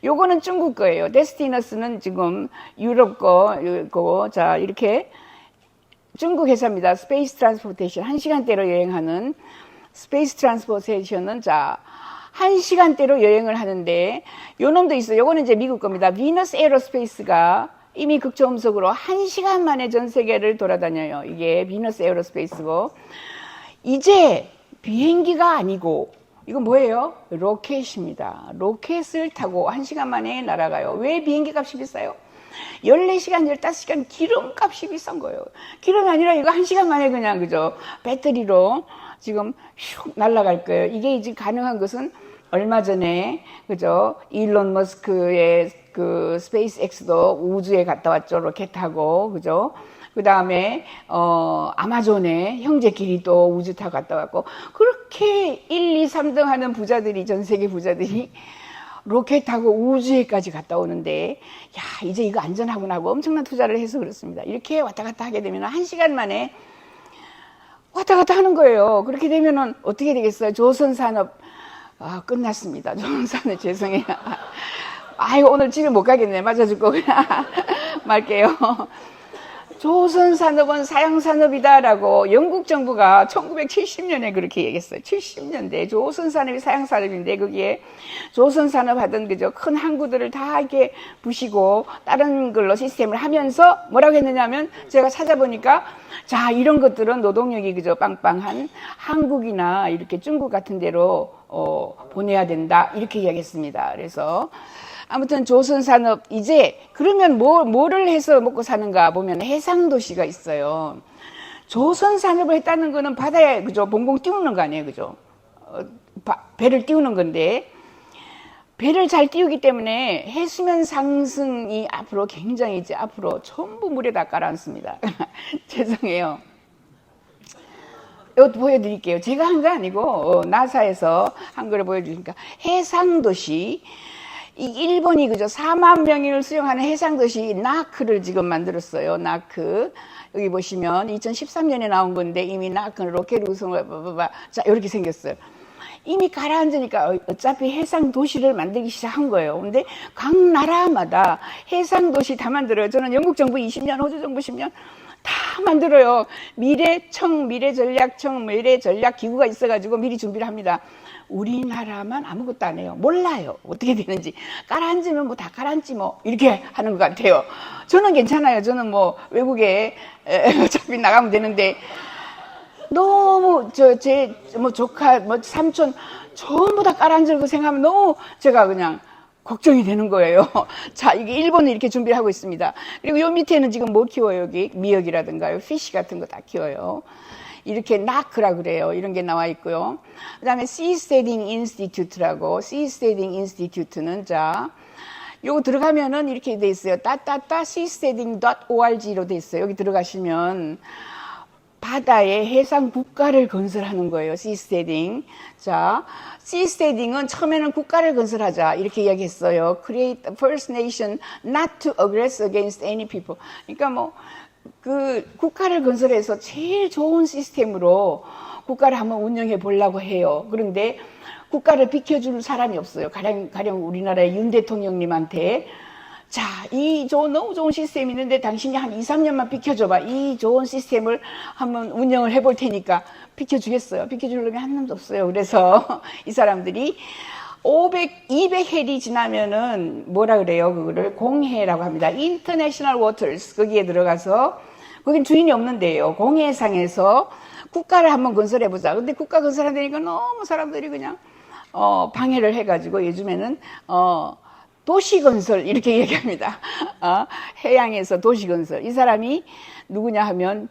요거는 중국 거예요. 데스티너스는 지금 유럽 거고, 자, 이렇게 중국 회사입니다. 스페이스 트랜스포테이션, 1시간대로 여행하는 스페이스 트랜스포테이션은, 자, 1시간대로 여행을 하는데, 요 놈도 있어요. 요거는 이제 미국 겁니다. 비너스 에어로스페이스가 이미 극초음속으로 1시간 만에 전 세계를 돌아다녀요. 이게 비너스 에어로스페이스고, 이제 비행기가 아니고, 이건 뭐예요? 로켓입니다. 로켓을 타고 1시간 만에 날아가요. 왜 비행기 값이 비싸요? 14시간, 15시간 기름 값이 비싼 거예요. 기름이 아니라 이거 1시간 만에 그냥, 그죠? 배터리로 지금 슉 날아갈 거예요. 이게 이제 가능한 것은 얼마 전에, 그죠? 일론 머스크의 그 스페이스 X도 우주에 갔다 왔죠. 로켓 타고, 그죠? 그 다음에 아마존의 형제끼리 또 우주 타고 갔다 왔고, 그렇게 1, 2, 3등 하는 부자들이, 전 세계 부자들이 로켓 타고 우주에까지 갔다 오는데, 야, 이제 이거 안전하구나 하고 엄청난 투자를 해서 그렇습니다. 이렇게 왔다 갔다 하게 되면 1시간 만에 왔다 갔다 하는 거예요. 그렇게 되면은 어떻게 되겠어요? 조선산업, 끝났습니다. 조선산업, 죄송해요. 아이고, 오늘 집에 못 가겠네. 맞아줄 거구나. 말게요. 조선산업은 사양산업이다라고 영국 정부가 1970년에 그렇게 얘기했어요. 70년대 조선산업이 사양산업인데, 거기에 조선산업 하던, 그죠? 큰 항구들을 다 이렇게 부시고 다른 걸로 시스템을 하면서 뭐라고 했느냐면, 제가 찾아보니까, 자, 이런 것들은 노동력이, 그죠? 빵빵한 한국이나 이렇게 중국 같은 데로 보내야 된다, 이렇게 이야기했습니다. 그래서 아무튼 조선산업, 이제 그러면 뭐를 해서 먹고 사는가 보면 해상도시가 있어요. 조선산업을 했다는 거는 바다에, 그죠? 봉봉 띄우는 거 아니에요, 그죠? 배를 띄우는 건데, 배를 잘 띄우기 때문에 해수면 상승이 앞으로 굉장히, 이제 앞으로 전부 물에다 깔아앉습니다. 죄송해요. 이것도 보여드릴게요. 제가 한 거 아니고 나사에서 한 거를 보여주니까, 해상도시, 이 일본이, 그죠? 4만 명을 수용하는 해상도시 나크를 지금 만들었어요. 나크. 여기 보시면 2013년에 나온 건데, 이미 나크는 로켓 우승을, 자, 이렇게 생겼어요. 이미 가라앉으니까 어차피 해상도시를 만들기 시작한 거예요. 근데 각 나라마다 해상도시 다 만들어요. 저는 영국 정부 20년, 호주 정부 10년 다 만들어요. 미래청, 미래전략청, 미래전략기구가 있어가지고 미리 준비를 합니다. 우리나라만 아무것도 안 해요. 몰라요. 어떻게 되는지. 가라앉으면 뭐 다 가라앉지 뭐. 이렇게 하는 것 같아요. 저는 괜찮아요. 저는 뭐 외국에 어차피 나가면 되는데, 너무 제 조카, 삼촌 전부 다 가라앉을 거 생각하면 너무 제가 그냥 걱정이 되는 거예요. 자, 이게 일본은 이렇게 준비를 하고 있습니다. 그리고 요 밑에는 지금 뭐 키워요? 여기 미역이라든가 피쉬 같은 거 다 키워요. 이렇게 나크라 그래요. 이런 게 나와 있고요. 그 다음에 Seasteading Institute라고, Seasteading Institute는, 자, 요거 들어가면은 이렇게 돼 있어요. seasteading.org로 돼 있어요. 여기 들어가시면 바다에 해상 국가를 건설하는 거예요. Seasteading. 자, Seasteading은 처음에는 국가를 건설하자, 이렇게 이야기했어요. Create a first nation not to aggress against any people. 그러니까 뭐 그 국가를 건설해서 제일 좋은 시스템으로 국가를 한번 운영해 보려고 해요. 그런데 국가를 비켜줄 사람이 없어요. 가령 우리나라의 윤 대통령님한테, 자, 너무 좋은 시스템이 있는데 당신이 한 2, 3년만 비켜줘봐. 이 좋은 시스템을 한번 운영을 해볼 테니까 비켜주겠어요. 비켜주려면 한 놈도 없어요. 그래서 이 사람들이 200해리 지나면은 뭐라 그래요? 그거를 공해라고 합니다. International Waters. 거기에 들어가서, 거긴 주인이 없는 데예요. 공해상에서 국가를 한번 건설해보자. 근데 국가 건설한다니까 너무 사람들이 그냥, 방해를 해가지고 요즘에는, 도시건설, 이렇게 얘기합니다. 해양에서 도시건설. 이 사람이 누구냐 하면,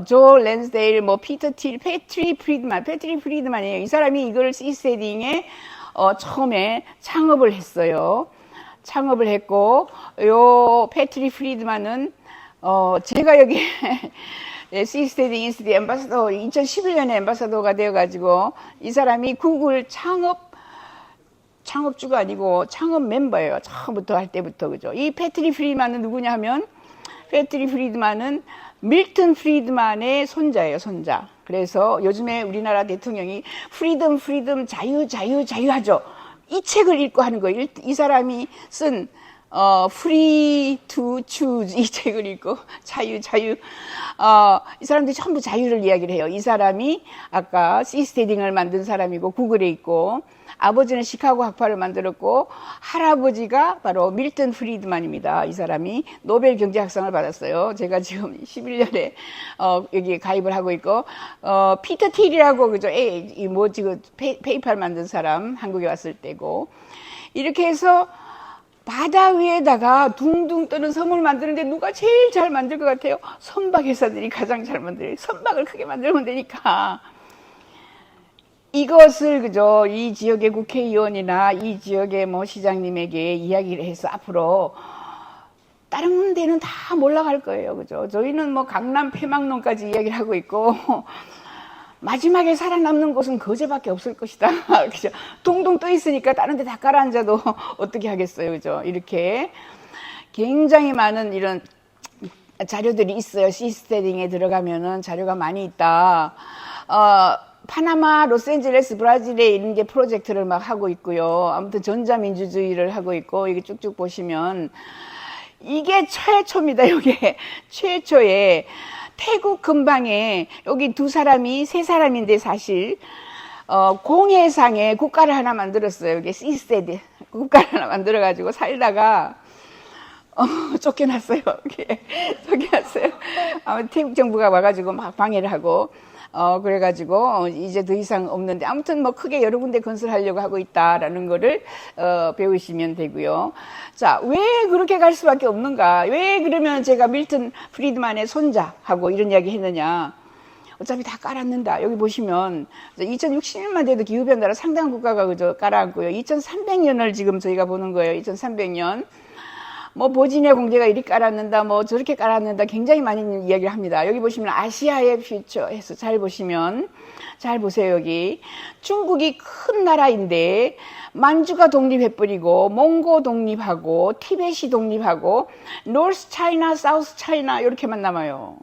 조 랜스데일, 뭐, 피터 틸, 패트리 프리드만이에요. 이 사람이 이걸 시스테딩에, 처음에 창업을 했어요. 창업을 했고, 요, 패트리 프리드만은, 제가 여기, 시스테딩 인스티 엠바사더, 2011년에 엠바사더가 되어가지고, 이 사람이 구글 창업주가 아니고 창업 멤버예요. 처음부터 할 때부터, 그죠? 이 패트리 프리드만은 누구냐 하면, 패트리 프리드만은 밀턴 프리드만의 손자예요, 손자. 그래서 요즘에 우리나라 대통령이 프리덤, 자유 하죠. 이 책을 읽고 하는 거예요. 이 사람이 쓴, free to choose 이 책을 읽고 자유 이 사람들이 전부 자유를 이야기를 해요. 이 사람이 아까 시스테딩을 만든 사람이고 구글에 있고 아버지는 시카고 학파를 만들었고 할아버지가 바로 밀턴 프리드만입니다. 이 사람이 노벨 경제학상을 받았어요. 제가 지금 11년에 여기 가입을 하고 있고 피터 틸이라고 그죠? 지금 페이팔 만든 사람 한국에 왔을 때고 이렇게 해서 바다 위에다가 둥둥 떠는 섬을 만드는데 누가 제일 잘 만들 것 같아요? 선박 회사들이 가장 잘 만들어요. 선박을 크게 만들면 되니까. 이것을 그죠? 이 지역의 국회의원이나 이 지역의 뭐 시장님에게 이야기를 해서 앞으로 다른 데는 다 몰라갈 거예요. 그죠? 저희는 뭐 강남 폐막론까지 이야기를 하고 있고 마지막에 살아남는 곳은 거제밖에 없을 것이다. 그죠? 동동 떠 있으니까 다른 데 다 깔아앉아도 어떻게 하겠어요. 그죠? 이렇게 굉장히 많은 이런 자료들이 있어요. 시스테딩에 들어가면은 자료가 많이 있다. 파나마, 로스앤젤레스, 브라질에 이런 게 프로젝트를 막 하고 있고요. 아무튼 전자민주주의를 하고 있고, 이게 쭉쭉 보시면, 이게 최초입니다. 이게 최초의 태국 근방에 여기 세 사람인데 사실 공해상에 국가를 하나 만들었어요. 이게 시스테드 국가를 하나 만들어가지고 살다가 쫓겨났어요. 쫓겨났어요. 아무튼 태국 정부가 와가지고 막 방해를 하고 그래가지고 이제 더 이상 없는데 아무튼 뭐 크게 여러 군데 건설하려고 하고 있다라는 거를 배우시면 되고요. 자, 왜 그렇게 갈 수밖에 없는가? 왜 그러면 제가 밀턴 프리드만의 손자하고 이런 이야기 했느냐? 어차피 다 깔았는다. 여기 보시면 2060년만 돼도 기후변화로 상당한 국가가 그저 깔아앉고요. 2300년을 지금 저희가 보는 거예요. 2300년. 뭐 보진의 공제가 이리 깔았는다, 뭐 저렇게 깔았는다, 굉장히 많이 이야기를 합니다. 여기 보시면 아시아의 퓨처 해서 잘 보시면, 잘 보세요, 여기. 중국이 큰 나라인데, 만주가 독립해버리고, 몽고 독립하고, 티벳이 독립하고, 노스 차이나, 사우스 차이나, 이렇게만 남아요.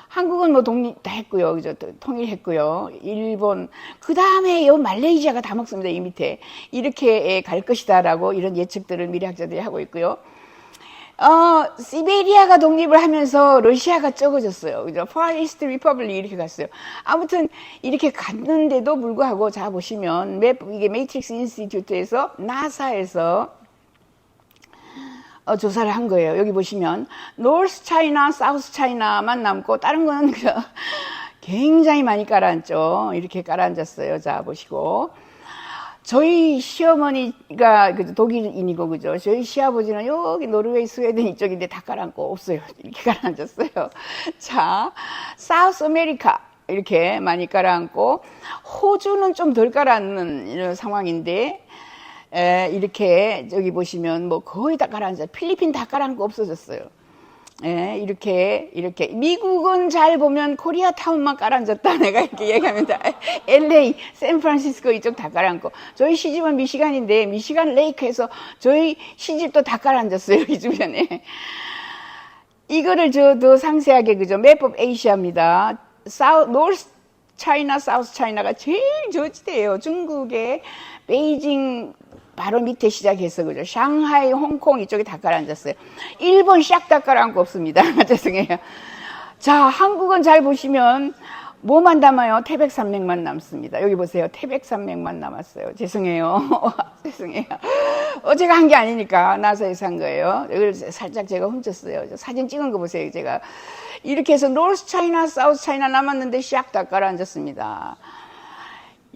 한국은 뭐 독립 다 했고요. 그죠? 통일했고요. 일본. 그 다음에 요 말레이시아가 다 먹습니다. 이 밑에. 이렇게 갈 것이다라고 이런 예측들을 미래학자들이 하고 있고요. 시베리아가 독립을 하면서 러시아가 적어졌어요. 그죠? Far East Republic 이렇게 갔어요. 아무튼 이렇게 갔는데도 불구하고 자 보시면 이게 매트릭스 인스티튜트에서 나사에서 조사를 한 거예요. 여기 보시면 노스 차이나, 사우스 차이나만 남고 다른 거는 굉장히 많이 깔아앉죠. 이렇게 깔아앉았어요. 자 보시고 저희 시어머니가 독일인이고 그죠. 저희 시아버지는 여기 노르웨이, 스웨덴 이쪽인데 다 깔아앉고 없어요. 이렇게 깔아앉았어요. 자, 사우스 아메리카 이렇게 많이 깔아앉고 호주는 좀 덜 깔아앉는 이런 상황인데. 이렇게 저기 보시면 뭐 거의 다 깔아앉아. 필리핀 다 깔아앉고 없어졌어요. 이렇게 미국은 잘 보면 코리아타운만 깔아앉았다. 내가 이렇게 얘기합니다. LA, 샌프란시스코 이쪽 다 깔아앉고 저희 시집은 미시간인데 미시간 레이크에서 저희 시집도 다 깔아앉았어요. 이 주변에. 이거를 더 상세하게 그죠. 맵 오브 에이시아입니다. 노스 차이나, 사우스 차이나가 제일 저지대예요. 중국의 베이징 바로 밑에 시작해서 그죠. 상하이, 홍콩 이쪽에 다 깔아앉았어요. 일본 싹 다 깔아앉고 없습니다. 죄송해요. 자, 한국은 잘 보시면 뭐만 남아요? 태백산맥만 남습니다. 여기 보세요. 태백산맥만 남았어요. 죄송해요. 죄송해요. 제가 한 게 아니니까 나사에서 한 거예요. 이걸 살짝 제가 훔쳤어요. 사진 찍은 거 보세요. 제가 이렇게 해서 노스 차이나, 사우스 차이나 남았는데 샥 다 가라앉았습니다.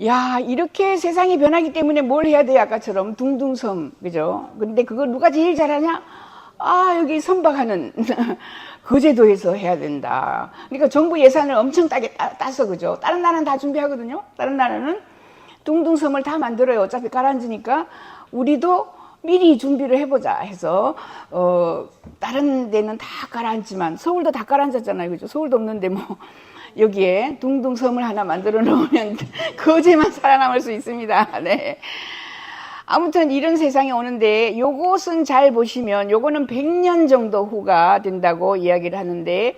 야, 이렇게 세상이 변하기 때문에 뭘 해야 돼요? 아까처럼 둥둥섬, 그죠? 근데 그거 누가 제일 잘하냐? 여기 선박하는 거제도에서 해야 된다. 그러니까 정부 예산을 엄청 따서, 그죠? 다른 나라는 다 준비하거든요. 다른 나라는 둥둥섬을 다 만들어요. 어차피 가라앉으니까 우리도 미리 준비를 해보자 해서 다른 데는 다 가라앉지만 서울도 다 가라앉았잖아요. 그죠? 서울도 없는데 뭐 여기에 둥둥섬을 하나 만들어 놓으면 거제만 살아남을 수 있습니다. 네. 아무튼 이런 세상이 오는데 요것은 잘 보시면 요거는 100년 정도 후가 된다고 이야기를 하는데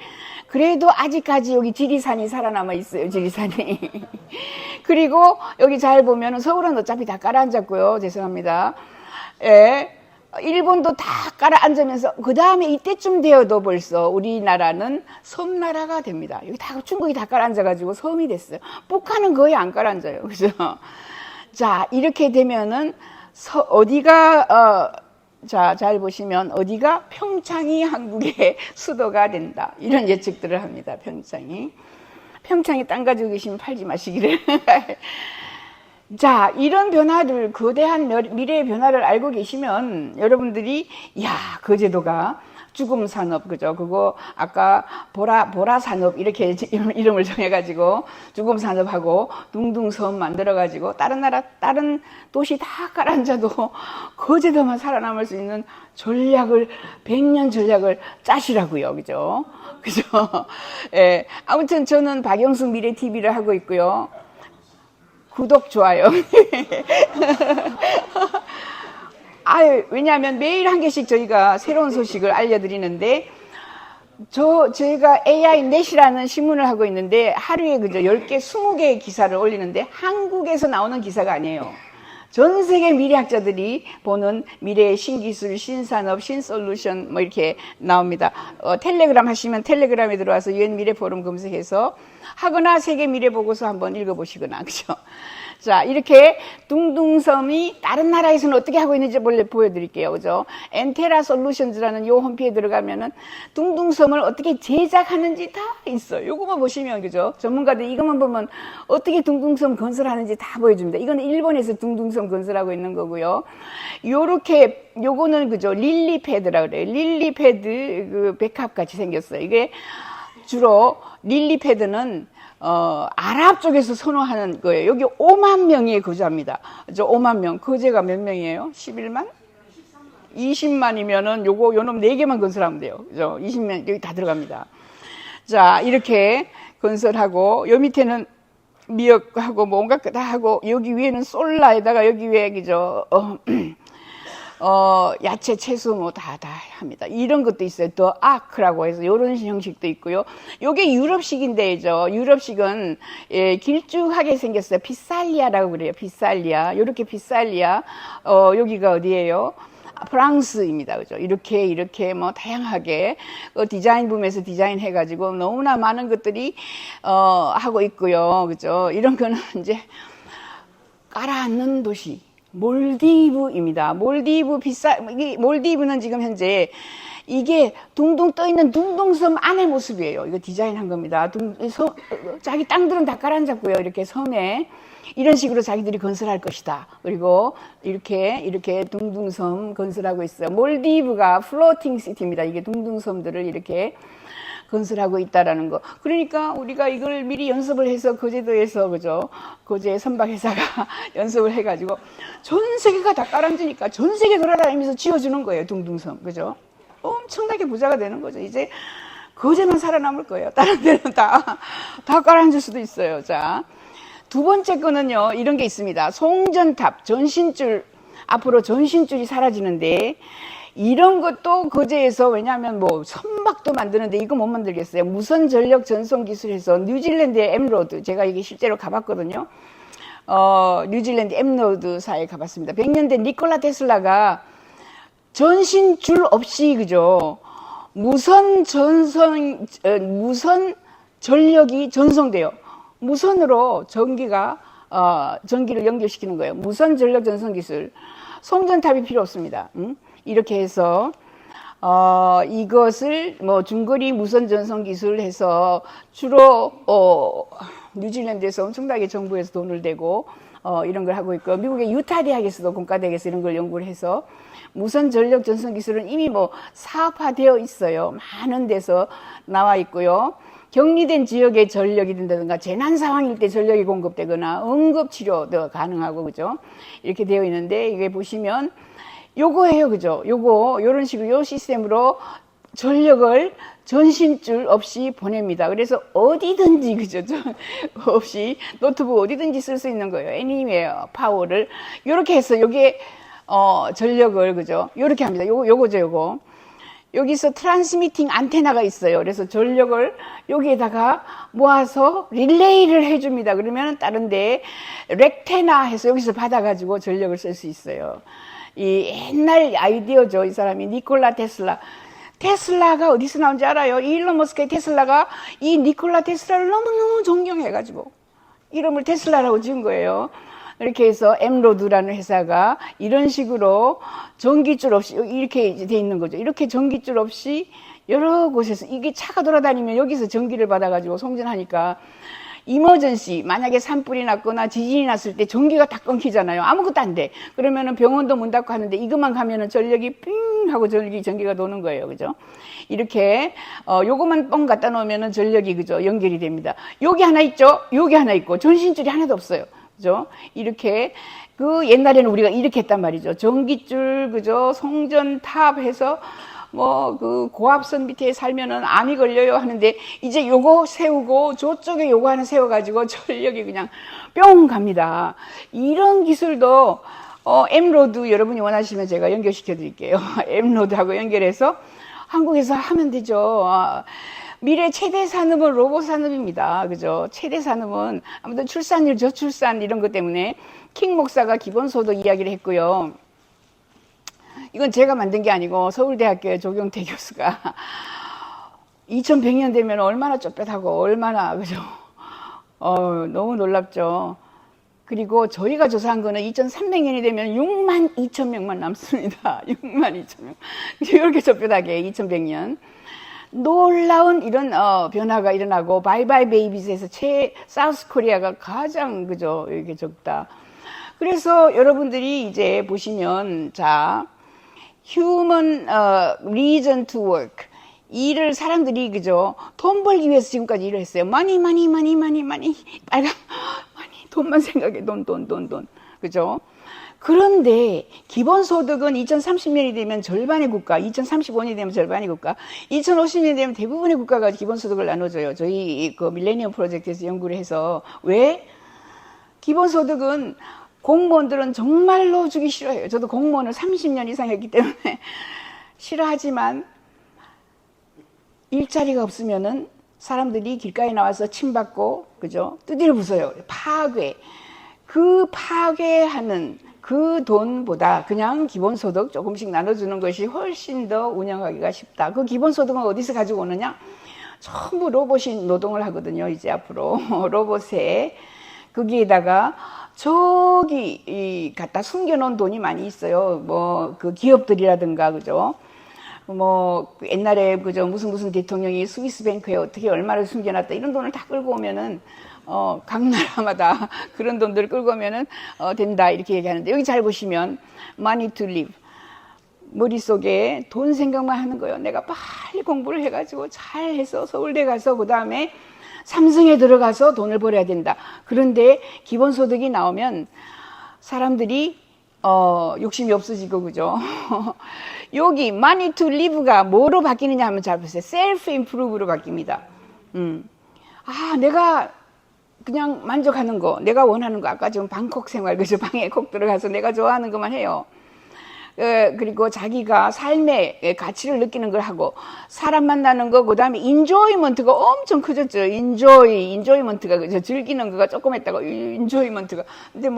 그래도 아직까지 여기 지리산이 살아남아 있어요. 지리산이. 그리고 여기 잘 보면 서울은 어차피 다 가라앉았고요. 죄송합니다. 예. 일본도 다 가라앉으면서 그 다음에 이때쯤 되어도 벌써 우리나라는 섬나라가 됩니다. 여기 다 중국이 다 가라앉아가지고 섬이 됐어요. 북한은 거의 안 가라앉아요. 그죠? 자, 이렇게 되면은 어디가 자, 잘 보시면 어디가 평창이 한국의 수도가 된다. 이런 예측들을 합니다. 평창이 땅 가지고 계시면 팔지 마시기를. 자, 이런 변화를, 거대한 미래의 변화를 알고 계시면 여러분들이, 거제도가 죽음 산업, 그죠? 그거 아까 보라 산업 이렇게 이름을 정해가지고 죽음 산업하고 둥둥섬 만들어가지고 다른 도시 다 가라앉아도 거제도만 살아남을 수 있는 100년 전략을 짜시라고요, 그죠? 그죠? 예. 아무튼 저는 박영숙 미래 TV를 하고 있고요. 구독, 좋아요. 왜냐하면 매일 한 개씩 저희가 새로운 소식을 알려드리는데, 저희가 AI 넷이라는 신문을 하고 있는데, 하루에 그저 10개, 20개의 기사를 올리는데, 한국에서 나오는 기사가 아니에요. 전 세계 미래학자들이 보는 미래의 신기술, 신산업, 신솔루션, 이렇게 나옵니다. 텔레그램 하시면 텔레그램에 들어와서 UN 미래포럼 검색해서 하거나 세계 미래보고서 한번 읽어보시거나, 그죠? 자, 이렇게 둥둥섬이 다른 나라에서는 어떻게 하고 있는지 보여드릴게요. 그죠? 엔테라 솔루션즈라는 요 홈페이지에 들어가면은 둥둥섬을 어떻게 제작하는지 다 있어요. 요거만 보시면, 그죠? 전문가들 이것만 보면 어떻게 둥둥섬 건설하는지 다 보여줍니다. 이거는 일본에서 둥둥섬 건설하고 있는 거고요. 요거는, 그죠? 릴리패드라 그래요. 릴리패드 그 백합 같이 생겼어요. 이게 주로 릴리패드는 아랍 쪽에서 선호하는 거예요. 여기 5만 명이 거주합니다. 5만 명. 거제가 몇 명이에요? 11만? 20만이면은 요놈 4개만 건설하면 돼요. 그죠? 20명, 여기 다 들어갑니다. 자, 이렇게 건설하고, 요 밑에는 미역하고, 온갖 거 다 하고, 여기 위에는 솔라에다가 여기 위에, 그죠? 야채, 채소 다 합니다. 이런 것도 있어요. 더 아크라고 해서 이런 형식도 있고요. 요게 유럽식인데요. 유럽식은 길쭉하게 생겼어요. 피살리아라고 그래요. 피살리아. 요렇게 피살리아. 여기가 어디예요? 프랑스입니다. 그죠? 이렇게 다양하게 디자인 붐에서 디자인해가지고 너무나 많은 것들이 하고 있고요. 그죠? 이런 거는 이제 가라앉는 도시. 몰디브입니다. 몰디브는 지금 현재 이게 둥둥 떠있는 둥둥섬 안의 모습이에요. 이거 디자인한 겁니다. 자기 땅들은 다 가라앉았고요. 이렇게 섬에 이런 식으로 자기들이 건설할 것이다. 그리고 이렇게 둥둥섬 건설하고 있어요. 몰디브가 플로팅 시티입니다. 이게 둥둥섬들을 이렇게 건설하고 있다라는 거. 그러니까 우리가 이걸 미리 연습을 해서 거제도에서, 그죠? 거제 선박회사가 연습을 해가지고 전 세계가 다 가라앉으니까 전 세계 돌아다니면서 지어주는 거예요. 둥둥섬. 그죠? 엄청나게 부자가 되는 거죠. 이제 거제만 살아남을 거예요. 다른 데는 다 가라앉을 수도 있어요. 자, 두 번째 거는요, 이런 게 있습니다. 송전탑, 전신줄, 앞으로 전신줄이 사라지는데, 이런 것도 거제에서, 왜냐하면 선박도 만드는데 이거 못 만들겠어요. 무선 전력 전송 기술에서 뉴질랜드의 엠로드, 제가 이게 실제로 가봤거든요. 뉴질랜드 엠로드사에 가봤습니다. 100년 된 니콜라 테슬라가 전신줄 없이, 그죠? 무선 전력이 전송돼요. 무선으로 전기를 연결시키는 거예요. 무선 전력 전송 기술. 송전탑이 필요 없습니다. 이렇게 해서 이것을 뭐 중거리 무선 전송 기술을 해서 주로 뉴질랜드에서 엄청나게 정부에서 돈을 대고 이런 걸 하고 있고, 미국의 유타 대학에서도 공과대학에서 이런 걸 연구를 해서 무선 전력 전송 기술은 이미 뭐 사업화되어 있어요. 많은 데서 나와 있고요. 격리된 지역의 전력이 된다든가 재난 상황일 때 전력이 공급되거나 응급 치료도 가능하고, 그죠? 이렇게 되어 있는데, 이게 보시면 요거예요, 그죠? 요런 식으로 요 시스템으로 전력을 전신줄 없이 보냅니다. 그래서 어디든지, 그죠? 없이 노트북 어디든지 쓸 수 있는 거예요. 애니웨어 파워를 요렇게 해서 요게 전력을, 그죠? 요렇게 합니다. 요거죠, 요거. 여기서 트랜스미팅 안테나가 있어요. 그래서 전력을 여기에다가 모아서 릴레이를 해줍니다. 그러면 다른 데 렉테나 해서 여기서 받아가지고 전력을 쓸 수 있어요. 이 옛날 아이디어죠. 이 사람이 니콜라 테슬라. 테슬라가 어디서 나온지 알아요? 일론 머스크의 테슬라가 이 니콜라 테슬라를 너무너무 존경해가지고 이름을 테슬라라고 지은 거예요. 이렇게 해서 엠로드라는 회사가 이런 식으로 전기줄 없이 이렇게 돼 있는 거죠. 이렇게 전기줄 없이 여러 곳에서 이게 차가 돌아다니면 여기서 전기를 받아가지고 송전하니까 이머전시, 만약에 산불이 났거나 지진이 났을 때 전기가 다 끊기잖아요. 아무것도 안 돼. 그러면은 병원도 문 닫고 하는데 이것만 가면은 전력이 삥 하고 전기가 도는 거예요. 그죠? 이렇게 요것만 뻥 갖다 놓으면은 전력이, 그죠? 연결이 됩니다. 여기 하나 있죠? 여기 하나 있고 전신줄이 하나도 없어요. 그죠? 이렇게 옛날에는 우리가 이렇게 했단 말이죠. 전기줄, 그죠? 송전탑 해서 고압선 밑에 살면은 암이 걸려요 하는데, 이제 요거 세우고 저쪽에 요거 하나 세워가지고 전력이 그냥 뿅 갑니다. 이런 기술도 엠로드 여러분이 원하시면 제가 연결시켜 드릴게요. 엠로드하고 연결해서 한국에서 하면 되죠. 미래 최대 산업은 로봇 산업입니다. 그죠? 최대 산업은 아무튼 출산율, 저출산 이런 것 때문에 킹 목사가 기본소득 이야기를 했고요. 이건 제가 만든 게 아니고 서울대학교의 조경태 교수가 2100년 되면 얼마나 쫓겨하고 얼마나, 그죠? 너무 놀랍죠. 그리고 저희가 조사한 거는 2300년이 되면 62,000명만 남습니다. 62,000명. 이렇게 쫓겨나게 2100년. 놀라운 이런 변화가 일어나고, 바이바이 베이비즈에서 사우스 코리아가 가장, 그죠? 이렇게 적다. 그래서 여러분들이 이제 보시면, 자, human reason to work. 일을 사람들이, 그죠? 돈 벌기 위해서 지금까지 일을 했어요. 많이. 빨간, 돈만 생각해. 돈. 그죠? 그런데 기본소득은 2030년이 되면 절반의 국가, 2035년이 되면 절반의 국가, 2050년이 되면 대부분의 국가가 기본소득을 나눠줘요. 저희 밀레니엄 프로젝트에서 연구를 해서. 왜? 기본소득은 공무원들은 정말로 주기 싫어해요. 저도 공무원을 30년 이상 했기 때문에 싫어하지만, 일자리가 없으면은 사람들이 길가에 나와서 침받고, 그죠? 뚜디를 부숴요. 파괴하는 그 돈보다 그냥 기본소득 조금씩 나눠주는 것이 훨씬 더 운영하기가 쉽다. 그 기본소득은 어디서 가지고 오느냐? 전부 로봇이 노동을 하거든요. 이제 앞으로 로봇에 거기에다가 저기 갖다 숨겨놓은 돈이 많이 있어요. 그 기업들이라든가, 그죠? 옛날에, 그죠? 무슨 대통령이 스위스뱅크에 어떻게 얼마를 숨겨놨다, 이런 돈을 다 끌고 오면은, 각 나라마다 그런 돈들을 끌고 오면은, 된다, 이렇게 얘기하는데, 여기 잘 보시면, money to live. 머릿속에 돈 생각만 하는 거예요. 내가 빨리 공부를 해가지고 잘 해서 서울대 가서, 그 다음에 삼성에 들어가서 돈을 벌어야 된다. 그런데 기본소득이 나오면 사람들이 욕심이 없어지고, 그죠? 여기 money to live가 뭐로 바뀌느냐 하면 잘 보세요. self improve로 바뀝니다. 내가 그냥 만족하는 거, 내가 원하는 거, 아까 지금 방콕 생활, 그죠? 방에 콕 들어가서 내가 좋아하는 것만 해요. 그리고 자기가 삶의 가치를 느끼는 걸 하고, 사람 만나는 거, 그 다음에 인조이먼트가 엄청 커졌죠. 인조이먼트가, 그죠? 즐기는 거가 조금 했다고, 인조이먼트가. 근데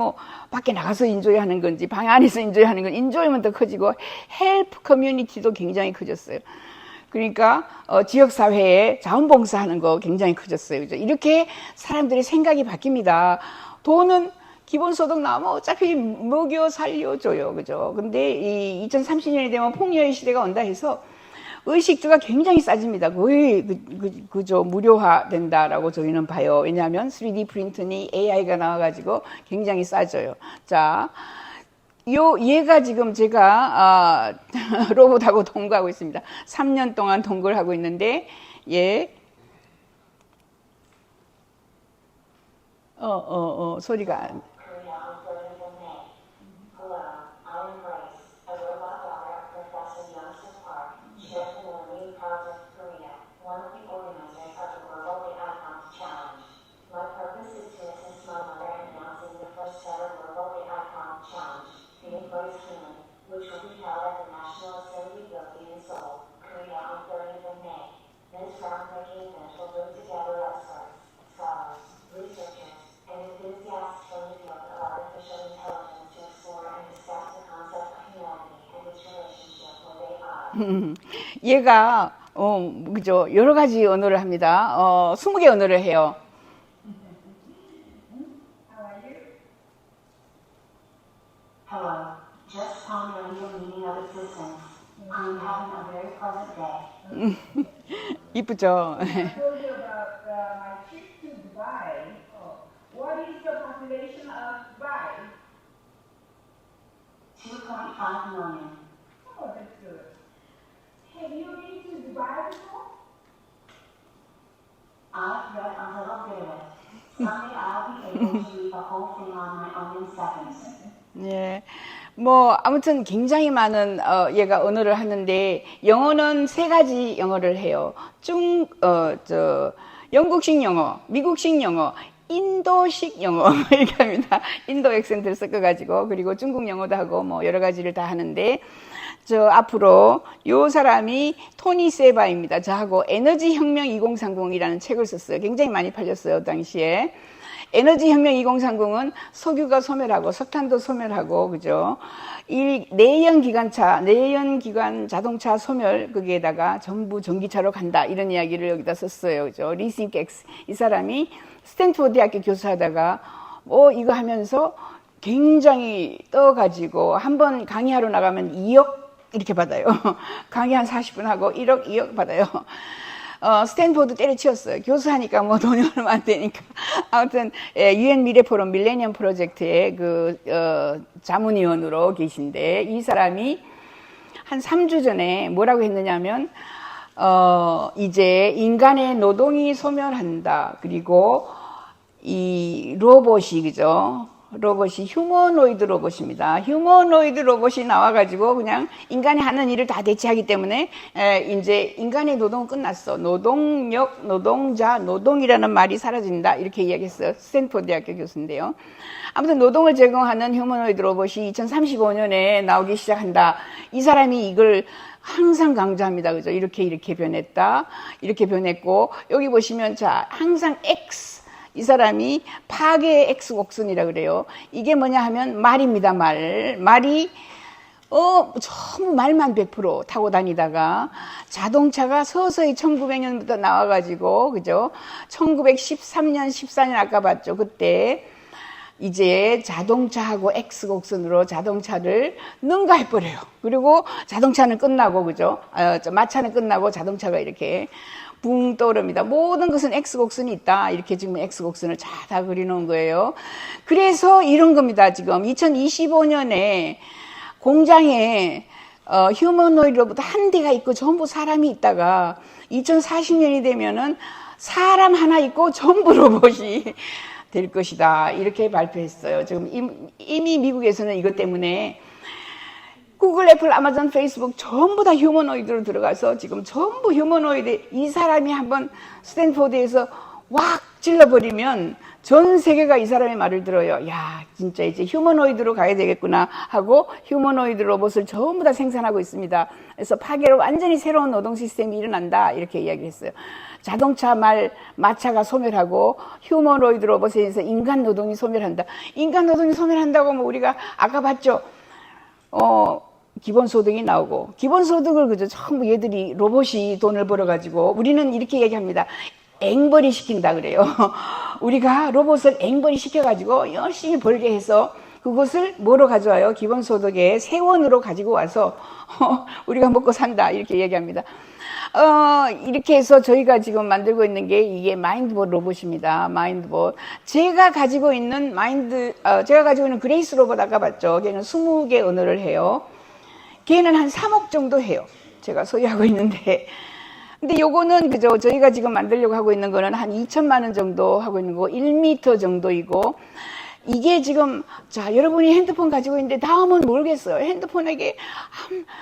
밖에 나가서 인조이하는 건지, 방 안에서 인조이하는 건 인조이먼트가 커지고, 헬프 커뮤니티도 굉장히 커졌어요. 그러니까 지역사회에 자원봉사하는 거 굉장히 커졌어요. 그죠? 이렇게 사람들의 생각이 바뀝니다. 돈은 기본소득 나오면 어차피 먹여 살려줘요. 그죠? 근데 이 2030년이 되면 폭리의 시대가 온다 해서 의식주가 굉장히 싸집니다. 거의 그저 무료화 된다라고 저희는 봐요. 왜냐하면 3D 프린터니 AI가 나와가지고 굉장히 싸져요. 자, 얘가 지금 제가 로봇하고 동거하고 있습니다. 3년 동안 동거를 하고 있는데 소리가 which will be held at the National Assembly Building in Seoul, Korea on 30th of May. This groundbreaking event will bring together experts, scholars, researchers, and enthusiasts from the field of artificial intelligence to explore and discuss the concept of humanity and its relationship with AI. 얘가 그죠? 여러 가지 언어를 합니다. 20개 언어를 해요. Hello. Just pondering the meaning of existence. I'm having a very pleasant day. 이쁘죠? I told you about my trip to Dubai. What is the population of Dubai? 2.5 million. Oh, that's good. Have you been to Dubai before? I've read a little bit of it. Someday I'll be able to read the whole thing on my own in seconds. 예. 뭐 아무튼 굉장히 많은 얘가 언어를 하는데 영어는 3가지 영어를 해요. 영국식 영어, 미국식 영어, 인도식 영어 이렇게 합니다. 인도 액센트를 섞어가지고 그리고 중국 영어도 하고 뭐 여러 가지를 다 하는데 앞으로 요 사람이 토니 세바입니다. 저하고 에너지 혁명 2030이라는 책을 썼어요. 굉장히 많이 팔렸어요 당시에. 에너지 혁명 2030은 석유가 소멸하고 석탄도 소멸하고 그죠? 내연 기관 자동차 소멸 거기에다가 전부 전기차로 간다 이런 이야기를 여기다 썼어요. 그죠? 리싱크 X 이 사람이 스탠포드 대학교 교수하다가 이거 하면서 굉장히 떠가지고 한번 강의하러 나가면 2억 이렇게 받아요. 강의 한 40분 하고 1억, 2억 받아요. 스탠포드 때려치웠어요. 교수하니까 뭐 돈이 얼마 안 되니까. 아무튼, UN 미래 포럼 밀레니엄 프로젝트의 자문위원으로 계신데, 이 사람이 한 3주 전에 뭐라고 했느냐면, 이제 인간의 노동이 소멸한다. 그리고 이 로봇이, 그죠? 로봇이 휴머노이드 로봇입니다. 휴머노이드 로봇이 나와가지고 그냥 인간이 하는 일을 다 대체하기 때문에 이제 인간의 노동은 끝났어. 노동력, 노동자, 노동이라는 말이 사라진다. 이렇게 이야기했어요. 스탠포드 대학교 교수인데요. 아무튼 노동을 제공하는 휴머노이드 로봇이 2035년에 나오기 시작한다. 이 사람이 이걸 항상 강조합니다. 그죠? 이렇게 변했다. 이렇게 변했고 여기 보시면 자 항상 X 이 사람이 파괴의 X곡선이라 그래요. 이게 뭐냐 하면 말입니다. 말이 전부 말만 100% 타고 다니다가 자동차가 서서히 1900년부터 나와가지고 그죠? 1913년 14년 아까 봤죠. 그때 이제 자동차하고 X곡선으로 자동차를 능가해버려요. 그리고 자동차는 끝나고 그죠? 마차는 끝나고 자동차가 이렇게 붕 떠오릅니다. 모든 것은 X곡선이 있다. 이렇게 지금 X곡선을 다 그려놓은 거예요. 그래서 이런 겁니다. 지금 2025년에 공장에 휴머노이드 로봇 한 대가 있고 전부 사람이 있다가 2040년이 되면은 사람 하나 있고 전부 로봇이 될 것이다. 이렇게 발표했어요. 지금 이미 미국에서는 이것 때문에 구글, 애플, 아마존, 페이스북 전부 다 휴머노이드로 들어가서 지금 전부 휴머노이드 이 사람이 한번 스탠포드에서 확 찔러버리면 전 세계가 이 사람의 말을 들어요. 야, 진짜 이제 휴머노이드로 가야 되겠구나 하고 휴머노이드 로봇을 전부 다 생산하고 있습니다. 그래서 파괴로 완전히 새로운 노동 시스템이 일어난다. 이렇게 이야기했어요. 자동차 마차가 소멸하고 휴머노이드 로봇에 의해서 인간 노동이 소멸한다. 인간 노동이 소멸한다고 뭐 우리가 아까 봤죠. 기본소득이 나오고, 기본소득을 그저 전부 얘들이 로봇이 돈을 벌어가지고, 우리는 이렇게 얘기합니다. 앵벌이 시킨다 그래요. 우리가 로봇을 앵벌이 시켜가지고 열심히 벌게 해서 그것을 뭐로 가져와요? 기본소득에 세원으로 가지고 와서 우리가 먹고 산다 이렇게 얘기합니다. 이렇게 해서 저희가 지금 만들고 있는 게 이게 마인드봇 로봇입니다. 마인드봇. 제가 가지고 있는 그레이스 로봇 아까 봤죠? 걔는 20개 언어를 해요. 걔는 한 3억 정도 해요. 제가 소유하고 있는데. 근데 요거는 그죠? 저희가 지금 만들려고 하고 있는 거는 한 2천만 원 정도 하고 있는 거, 1m 정도이고, 이게 지금, 자, 여러분이 핸드폰 가지고 있는데 다음은 모르겠어요. 핸드폰에게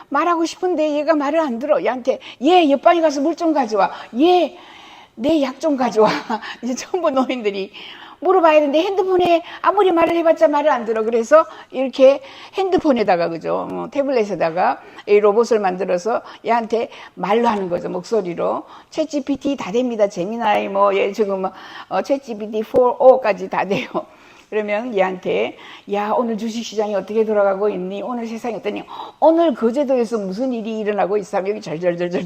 말하고 싶은데 얘가 말을 안 들어. 얘한테, 얘, 옆방에 가서 물 좀 가져와. 얘, 내 약 좀 가져와. 이제 전부 노인들이 물어봐야 되는데 핸드폰에 아무리 말을 해봤자 말을 안 들어. 그래서 이렇게 핸드폰에다가, 그죠? 태블릿에다가 이 로봇을 만들어서 얘한테 말로 하는 거죠. 목소리로. 챗 GPT 다 됩니다. 제미나이, 얘 지금 챗 GPT 4.5까지 다 돼요. 그러면 얘한테, 야, 오늘 주식시장이 어떻게 돌아가고 있니? 오늘 세상이 어떠니? 오늘 거제도에서 무슨 일이 일어나고 있어? 여기 절절절절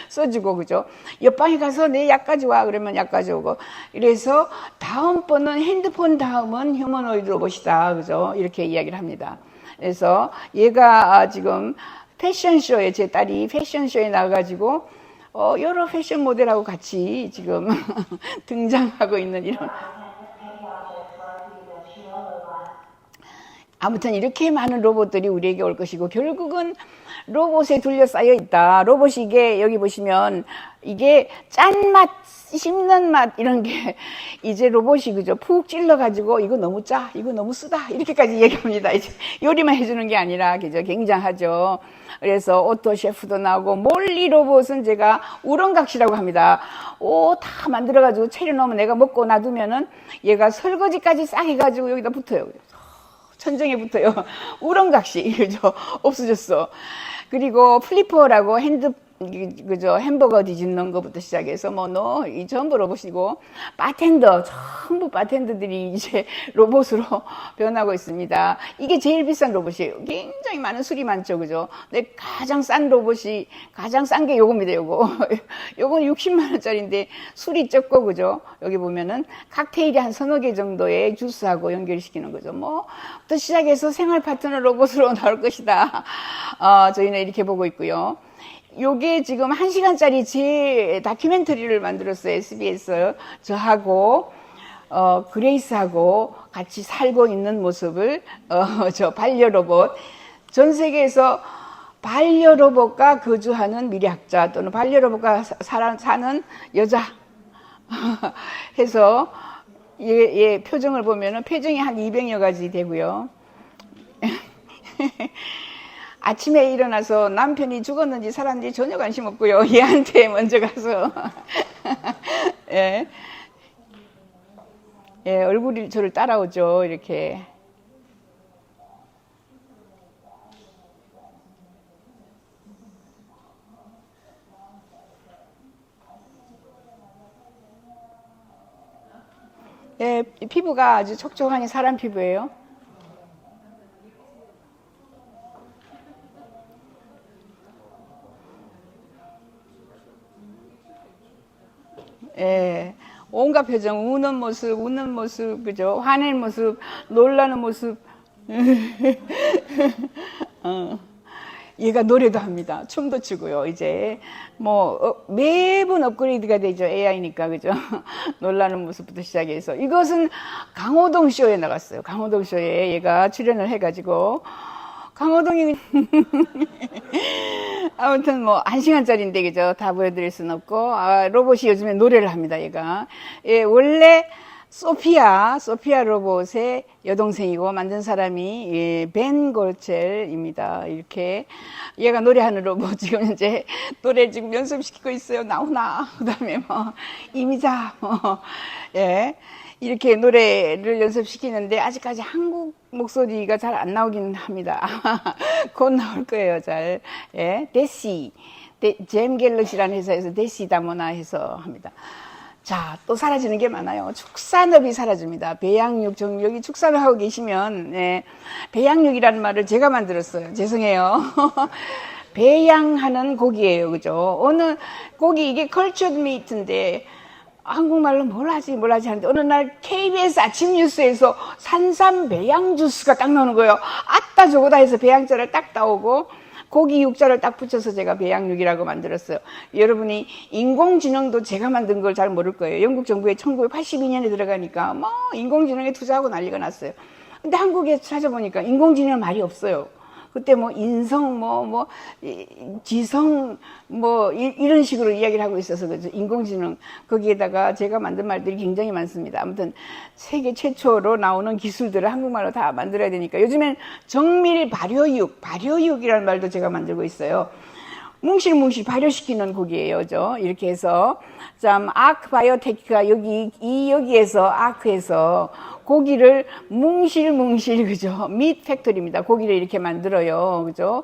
써주고, 그죠? 옆방에 가서 내 약 가져와. 그러면 약 가져오고. 그래서 다음번은 핸드폰 다음은 휴머노이드 로봇이다. 그죠? 이렇게 이야기를 합니다. 그래서 얘가 지금 패션쇼에, 제 딸이 패션쇼에 나가가지고, 여러 패션 모델하고 같이 지금 등장하고 있는 이런. 아무튼 이렇게 많은 로봇들이 우리에게 올 것이고, 결국은 로봇에 둘러싸여 있다. 로봇이 이게 여기 보시면 이게 짠맛, 씹는 맛 이런 게 이제 로봇이 그죠? 푹 찔러가지고 이거 너무 짜, 이거 너무 쓰다 이렇게까지 얘기합니다. 이제 요리만 해주는 게 아니라 그죠? 굉장하죠. 그래서 오토 셰프도 나오고, 몰리 로봇은 제가 우렁각시라고 합니다. 다 만들어가지고 차려놓으면 내가 먹고 놔두면은 얘가 설거지까지 싹 해가지고 여기다 붙어요. 천정에 붙어요. 우렁각시, 그죠? 없어졌어. 그리고 플리퍼라고 그죠? 햄버거 뒤집는 것부터 시작해서 이 전부 로봇이고, 바텐더, 전부 바텐더들이 이제 로봇으로 변하고 있습니다. 이게 제일 비싼 로봇이에요. 굉장히 많은 술이 많죠, 그죠? 근데 가장 싼 로봇이, 가장 싼 게 요겁니다, 요거. 요건 60만 원짜리인데 술이 적고, 그죠? 여기 보면은 칵테일이 한 서너 개 정도의 주스하고 연결시키는 거죠. 또 시작해서 생활 파트너 로봇으로 나올 것이다. 저희는 이렇게 보고 있고요. 요게 지금 1시간짜리 제 다큐멘터리를 만들었어요. SBS. 저하고, 그레이스하고 같이 살고 있는 모습을, 저 반려로봇. 전 세계에서 반려로봇과 거주하는 미래학자 또는 반려로봇과 사는 여자. 해서, 얘 표정을 보면은 표정이 한 200여 가지 되고요. 아침에 일어나서 남편이 죽었는지 살았는지 전혀 관심 없고요. 얘한테 먼저 가서 예, 얼굴이 저를 따라오죠. 이렇게. 예, 피부가 아주 촉촉하니 사람 피부예요. 예, 온갖 표정, 우는 모습, 그죠? 화낸 모습, 놀라는 모습. 얘가 노래도 합니다. 춤도 추고요. 이제 매번 업그레이드가 되죠. AI니까, 그죠? 놀라는 모습부터 시작해서. 이것은 강호동 쇼에 나갔어요. 강호동 쇼에 얘가 출연을 해가지고, 강호동이 아무튼 1시간짜리인데, 그죠? 다 보여드릴 수는 없고, 로봇이 요즘에 노래를 합니다, 얘가. 예, 원래 소피아 로봇의 여동생이고, 만든 사람이 벤 골첼입니다. 이렇게. 얘가 노래하는 로봇, 지금 현재 노래 지금 연습시키고 있어요. 나오나. 그 다음에 이미자, 예. 이렇게 노래를 연습시키는데, 아직까지 한국 목소리가 잘 안 나오긴 합니다. 곧 나올 거예요, 잘. 예. 잼 갤럿이라는 회사에서 데시 다모나 해서 합니다. 자, 또 사라지는 게 많아요. 축산업이 사라집니다. 배양육, 정육이 축산을 하고 계시면, 네, 배양육이라는 말을 제가 만들었어요. 죄송해요. 배양하는 고기예요. 그죠? 어느 고기, 이게 컬처드 미트인데, 한국말로 뭘 하지 하는데, 어느 날 KBS 아침 뉴스에서 산삼 배양 주스가 딱 나오는 거예요. 아따 저거다 해서 배양자를 딱 따오고, 고기 육자를 딱 붙여서 제가 배양육이라고 만들었어요. 여러분이 인공지능도 제가 만든 걸 잘 모를 거예요. 영국 정부에 1982년에 들어가니까 뭐 인공지능에 투자하고 난리가 났어요. 근데 한국에 찾아보니까 인공지능 말이 없어요. 그때 뭐 인성, 지성, 이런 식으로 이야기를 하고 있어서 그죠. 인공지능. 거기에다가 제가 만든 말들이 굉장히 많습니다. 아무튼 세계 최초로 나오는 기술들을 한국말로 다 만들어야 되니까. 요즘엔 정밀 발효육이라는 말도 제가 만들고 있어요. 뭉실뭉실 발효시키는 고기예요. 그죠? 이렇게 해서, 참, 아크 바이오테크가 여기에서, 아크에서 고기를 뭉실뭉실, 그죠? 밋 팩토리입니다. 고기를 이렇게 만들어요. 그죠?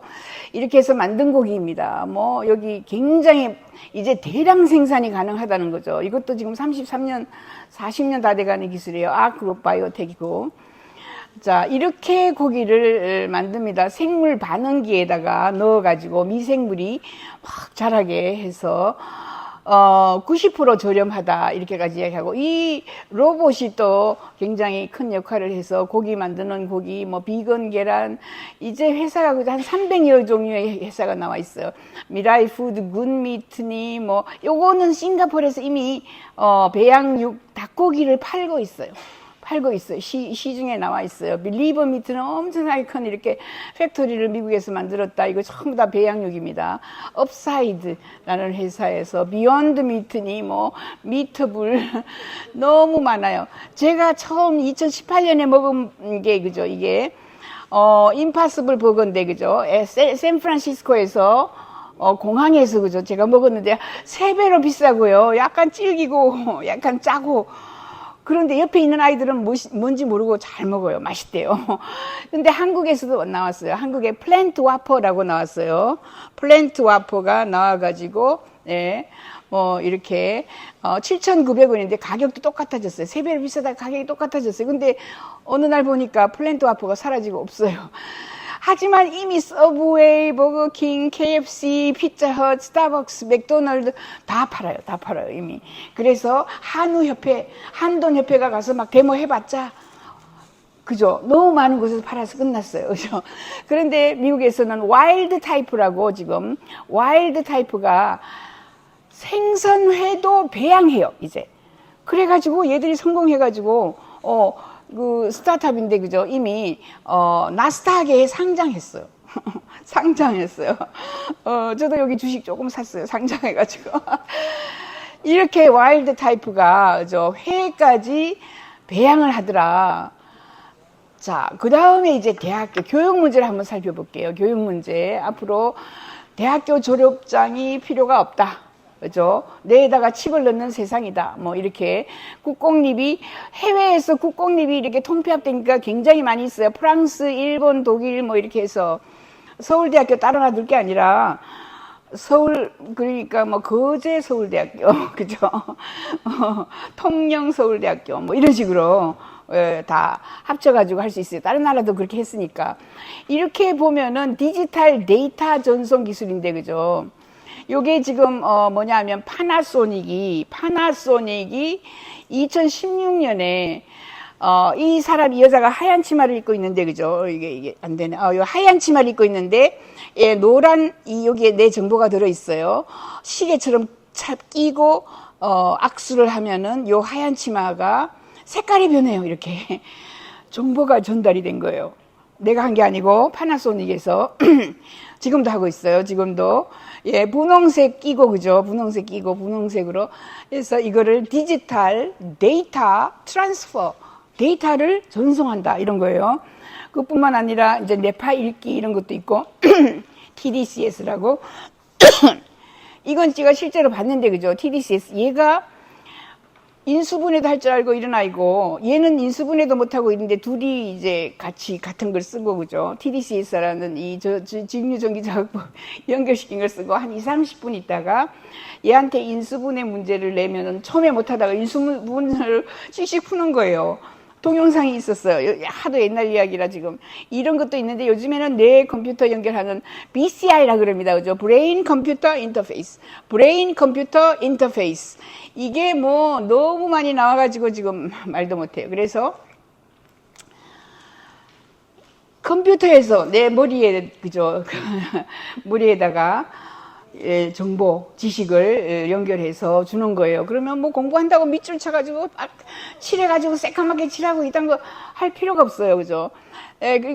이렇게 해서 만든 고기입니다. 뭐, 여기 굉장히 이제 대량 생산이 가능하다는 거죠. 이것도 지금 33년, 40년 다 돼가는 기술이에요. 아크 바이오텍이고. 자, 이렇게 고기를 만듭니다. 생물 반응기에다가 넣어가지고 미생물이 막 자라게 해서, 90% 저렴하다. 이렇게까지 이야기하고, 이 로봇이 또 굉장히 큰 역할을 해서 고기 만드는 고기, 비건 계란, 이제 회사가 한 300여 종류의 회사가 나와 있어요. 미라이 푸드, 굿미트니, 요거는 싱가포르에서 이미, 배양육 닭고기를 팔고 있어요. 시중에 나와 있어요. 리버 미트는 엄청나게 큰 이렇게 팩토리를 미국에서 만들었다. 이거 전부 다 배양육입니다. 업사이드라는 회사에서 비욘드 미트니 미트불 너무 많아요. 제가 처음 2018년에 먹은 게 그죠. 이게 임파서블 버거인데 그죠. 샌프란시스코에서 공항에서 그죠. 제가 먹었는데 3배로 비싸고요. 약간 질기고 약간 짜고. 그런데 옆에 있는 아이들은 뭔지 모르고 잘 먹어요. 맛있대요. 근데 한국에서도 나왔어요. 한국에 플랜트 와퍼라고 나왔어요. 플랜트 와퍼가 나와가지고, 네, 이렇게, 7,900원인데 가격도 똑같아졌어요. 3배로 비싸다 가격이 똑같아졌어요. 근데 어느 날 보니까 플랜트 와퍼가 사라지고 없어요. 하지만 이미 서브웨이, 버거킹, KFC, 피자헛, 스타벅스, 맥도날드 다 팔아요, 이미. 그래서 한돈협회가 가서 막 데모 해봤자, 그죠? 너무 많은 곳에서 팔아서 끝났어요, 그죠? 그런데 미국에서는 와일드 타이프라고 지금, 와일드 타이프가 생선회도 배양해요, 이제. 그래가지고 얘들이 성공해가지고, 스타트업인데, 그죠? 이미, 나스닥에 상장했어요. 상장했어요. 저도 여기 주식 조금 샀어요. 상장해가지고. 이렇게 와일드 타이프가, 회까지 배양을 하더라. 자, 그 다음에 이제 대학교, 교육 문제를 한번 살펴볼게요. 교육 문제. 앞으로 대학교 졸업장이 필요가 없다. 그죠? 뇌에다가 칩을 넣는 세상이다. 이렇게 해외에서 국공립이 이렇게 통폐합되니까 굉장히 많이 있어요. 프랑스, 일본, 독일, 이렇게 해서 서울대학교 따로 놔둘 게 아니라 그러니까 거제 서울대학교, 그죠? 통영 서울대학교, 이런 식으로 다 합쳐가지고 할 수 있어요. 다른 나라도 그렇게 했으니까. 이렇게 보면은 디지털 데이터 전송 기술인데, 그죠? 요게 지금 뭐냐면 파나소닉이 2016년에 이 여자가 하얀 치마를 입고 있는데 그죠? 이게 안 되네. 요 하얀 치마를 입고 있는데 노란 여기에 내 정보가 들어 있어요. 시계처럼 끼고 악수를 하면은 요 하얀 치마가 색깔이 변해요. 이렇게 정보가 전달이 된 거예요. 내가 한 게 아니고 파나소닉에서 지금도 하고 있어요. 지금도. 분홍색 끼고, 그죠? 분홍색 끼고, 분홍색으로. 그래서 이거를 디지털 데이터 트랜스퍼, 데이터를 전송한다. 이런 거예요. 그뿐만 아니라 이제 뇌파 읽기 이런 것도 있고, TDCS라고. 이건 제가 실제로 봤는데, 그죠? TDCS. 얘가 인수분해도 할 줄 알고 이런 아이고, 얘는 인수분해도 못하고 있는데 둘이 이제 같이 같은 걸 쓰고, 그죠? TDCS라는 직류전기자극법 연결시킨 걸 쓰고 한 20-30분 있다가 얘한테 인수분해 문제를 내면은 처음에 못하다가 인수분해를 씩씩 푸는 거예요. 동영상이 있었어요. 하도 옛날 이야기라 지금. 이런 것도 있는데 요즘에는 뇌 컴퓨터 연결하는 BCI라 그럽니다. 그죠? 브레인 컴퓨터 인터페이스. 브레인 컴퓨터 인터페이스. 이게 뭐 너무 많이 나와가지고 지금 말도 못해요. 그래서 컴퓨터에서 내 머리에, 그죠? 머리에다가 정보, 지식을 연결해서 주는 거예요. 그러면 뭐 공부한다고 밑줄 쳐가지고 칠해가지고 새까맣게 칠하고 이딴 거 할 필요가 없어요. 그죠?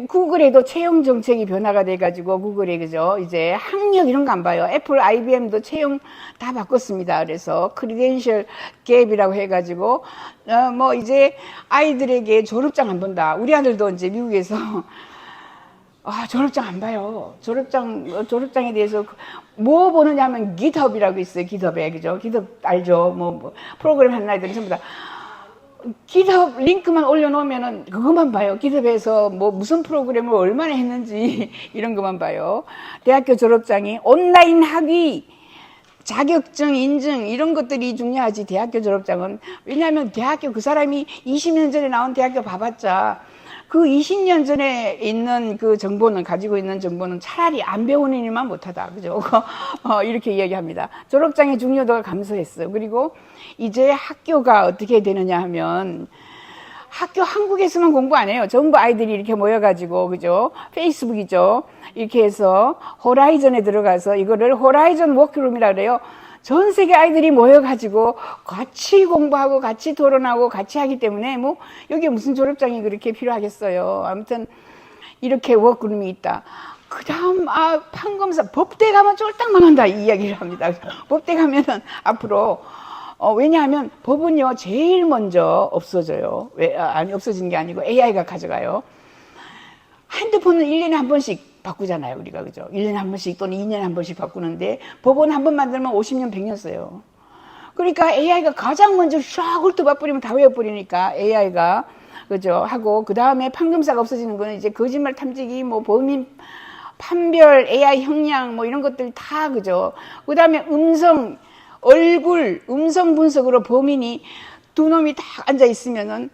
구글에도 채용 정책이 변화가 돼가지고 구글에, 그죠? 이제 학력 이런 거 안 봐요. 애플, IBM도 채용 다 바꿨습니다. 그래서 크리덴셜 갭이라고 해가지고 뭐 이제 아이들에게 졸업장 안 본다. 우리 아들도 이제 미국에서 졸업장 안 봐요. 졸업장에 대해서 뭐 보느냐 하면 GitHub이라고 있어요. GitHub에, 그죠? GitHub 알죠? 뭐 프로그램 하는 아이들은 전부 다 GitHub 링크만 올려놓으면은 그것만 봐요. GitHub에서 뭐 무슨 프로그램을 얼마나 했는지 이런 것만 봐요. 대학교 졸업장이 온라인 학위, 자격증 인증 이런 것들이 중요하지. 대학교 졸업장은. 왜냐하면 대학교 그 사람이 20년 전에 나온 대학교 봐봤자 그 20년 전에 있는 그 정보는, 가지고 있는 정보는 차라리 안 배우는 일만 못하다. 그죠? 이렇게 이야기합니다. 졸업장의 중요도가 감소했어요. 그리고 이제 학교가 어떻게 되느냐 하면, 학교 한국에서만 공부 안 해요. 전부 아이들이 이렇게 모여가지고, 그죠? 페이스북이죠. 이렇게 해서 호라이즌에 들어가서 이거를 호라이즌 워크룸이라 그래요. 전 세계 아이들이 모여가지고 같이 공부하고 같이 토론하고 같이 하기 때문에 뭐 여기에 무슨 졸업장이 그렇게 필요하겠어요. 아무튼 이렇게 워크룸이 있다. 그 다음 판검사 법대 가면 쫄딱만 한다 이 이야기를 합니다. 법대 가면은 앞으로 왜냐하면 법은요 제일 먼저 없어져요. 아니 없어지는 게 아니고 AI가 가져가요. 핸드폰은 1년에 한 번씩 바꾸잖아요, 우리가. 그죠? 1년에 한 번씩 또는 2년에 한 번씩 바꾸는데, 법원 한 번 만들면 50년, 100년 써요. 그러니까 AI가 가장 먼저 샥 훑어봐버리면 다 외워버리니까 AI가, 그죠? 하고, 그 다음에 판검사가 없어지는 거는 이제 거짓말 탐지기, 뭐 범인 판별, AI 형량, 뭐 이런 것들 다, 그죠? 그 다음에 얼굴, 음성 분석으로 범인이 두 놈이 딱 앉아있으면은,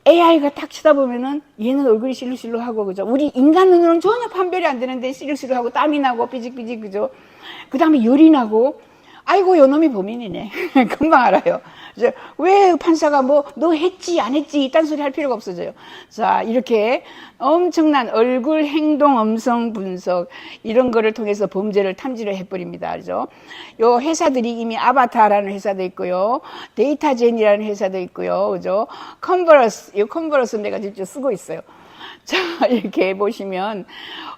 AI가 딱 쳐다보면은 얘는 얼굴이 실룩실룩하고, 그죠? 우리 인간 눈으로는 전혀 판별이 안 되는데 실룩실룩하고 땀이 나고 삐직삐직, 그죠? 그 다음에 열이 나고, 아이고, 요 놈이 범인이네. 금방 알아요. 이제 왜 판사가 뭐, 너 했지, 안 했지, 이딴 소리 할 필요가 없어져요. 자, 이렇게 엄청난 얼굴, 행동, 음성 분석, 이런 거를 통해서 범죄를 탐지를 해버립니다. 그죠? 요 회사들이 이미 아바타라는 회사도 있고요. 데이터젠이라는 회사도 있고요. 그죠? 이 컨버러스는 내가 직접 쓰고 있어요. 자, 이렇게 보시면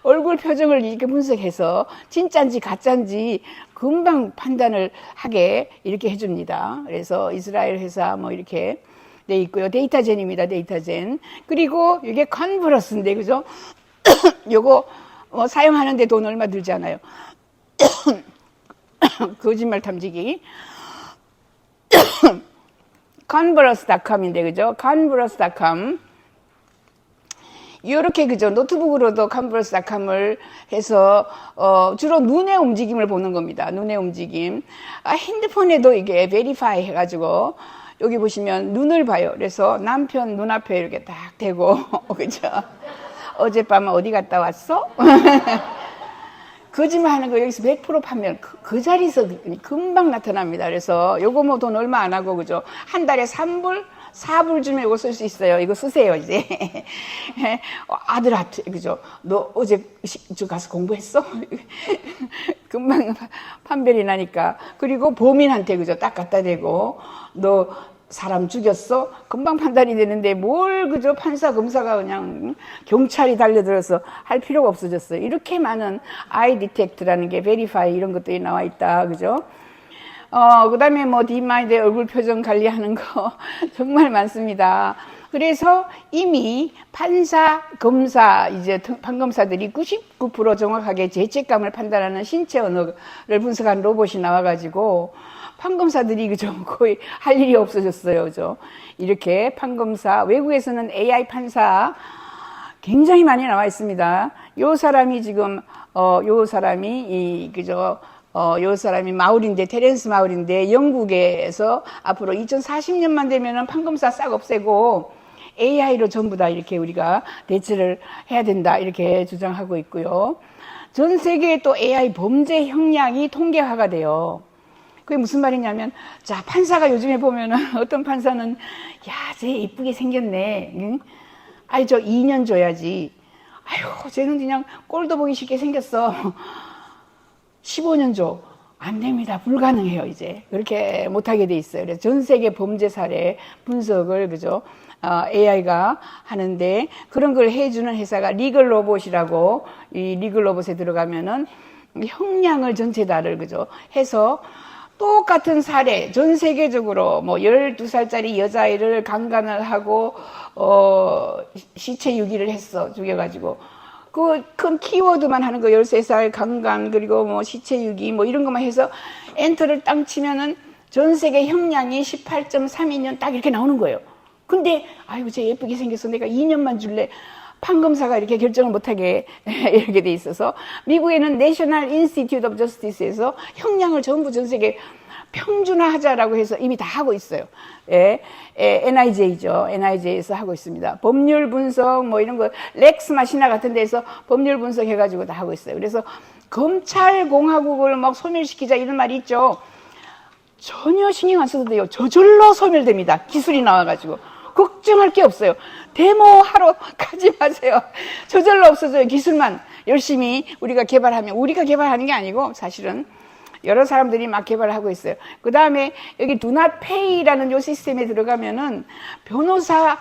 얼굴 표정을 이렇게 분석해서 진짜인지 가짜인지 금방 판단을 하게 이렇게 해줍니다. 그래서 이스라엘 회사 뭐 이렇게 돼 있고요. 데이터젠입니다. 데이터젠. 그리고 이게 컨버러스인데, 그죠? 요거 사용하는데 돈 얼마 들지 않아요. 거짓말 탐지기. converse.com인데, 그죠? converse.com. 이렇게, 그죠? 노트북으로도 converse.com을 해서, 주로 눈의 움직임을 보는 겁니다. 눈의 움직임. 핸드폰에도 이게 verify 해가지고, 여기 보시면 눈을 봐요. 그래서 남편 눈앞에 이렇게 딱 대고, 그죠? 어젯밤에 어디 갔다 왔어? 거짓말 하는 거 여기서 100% 판면 그 자리에서 금방 나타납니다. 그래서 요거 뭐 돈 얼마 안 하고, 그죠? 한 달에 3불? 4불 주면 이거 쓸 수 있어요. 이거 쓰세요, 이제. 아들한테, 그죠? 너 어제 저 가서 공부했어? 금방 판별이 나니까. 그리고 범인한테, 그죠? 딱 갖다 대고, 너 사람 죽였어? 금방 판단이 되는데 뭘, 그죠? 판사, 검사가 그냥 경찰이 달려들어서 할 필요가 없어졌어요. 이렇게 많은 아이 디텍트라는 게 베리파이 이런 것들이 나와 있다, 그죠? 그 다음에 뭐 디마인드의 얼굴 표정 관리하는 거 정말 많습니다. 그래서 이미 판사, 검사, 이제 판검사들이 99% 정확하게 죄책감을 판단하는 신체 언어를 분석한 로봇이 나와가지고 판검사들이 그죠 거의 할 일이 없어졌어요. 그죠? 이렇게 판검사, 외국에서는 AI 판사 굉장히 많이 나와 있습니다. 요 사람이 지금 요 사람이 요 사람이 마울인데, 테렌스 마울인데, 영국에서 앞으로 2040년만 되면은 판검사 싹 없애고 AI로 전부 다 이렇게 우리가 대처를 해야 된다, 이렇게 주장하고 있고요. 전 세계에 또 AI 범죄 형량이 통계화가 돼요. 그게 무슨 말이냐면, 자, 판사가 요즘에 보면은 어떤 판사는, 야, 쟤 이쁘게 생겼네. 응? 아이, 저 2년 줘야지. 아유, 쟤는 그냥 꼴도 보기 쉽게 생겼어. 15년 줘. 안 됩니다. 불가능해요, 이제. 그렇게 못하게 돼 있어요. 그래서 전 세계 범죄 사례 분석을, 그죠? AI가 하는데, 그런 걸 해주는 회사가 리글 로봇이라고, 이 리글 로봇에 들어가면은 형량을 전체 다를, 그죠? 해서 똑같은 사례, 전 세계적으로 뭐 12살짜리 여자아이를 강간을 하고, 시체 유기를 했어. 죽여가지고. 그 큰 키워드만 하는 거 13살 강간 그리고 뭐 시체 유기 뭐 이런 것만 해서 엔터를 땅 치면은 전 세계 형량이 18.32년 딱 이렇게 나오는 거예요. 근데 아이고 쟤 예쁘게 생겼어. 내가 2년만 줄래. 판검사가 이렇게 결정을 못하게 이렇게 돼 있어서 미국에는 내셔널 인스티튜트 오브 저스티스에서 형량을 전부 전 세계 평준화하자라고 해서 이미 다 하고 있어요. 예, NIJ죠. NIJ에서 하고 있습니다. 법률 분석 뭐 이런 거 렉스 마시나 같은 데서 법률 분석 해가지고 다 하고 있어요. 그래서 검찰 공화국을 막 소멸시키자 이런 말이 있죠. 전혀 신경 안 써도 돼요. 저절로 소멸됩니다. 기술이 나와가지고. 걱정할 게 없어요. 데모하러 가지 마세요. 저절로 없어져요. 기술만 열심히 우리가 개발하면. 우리가 개발하는 게 아니고 사실은 여러 사람들이 막 개발하고 있어요. 그 다음에 여기 Do Not Pay라는 요 시스템에 들어가면은 변호사가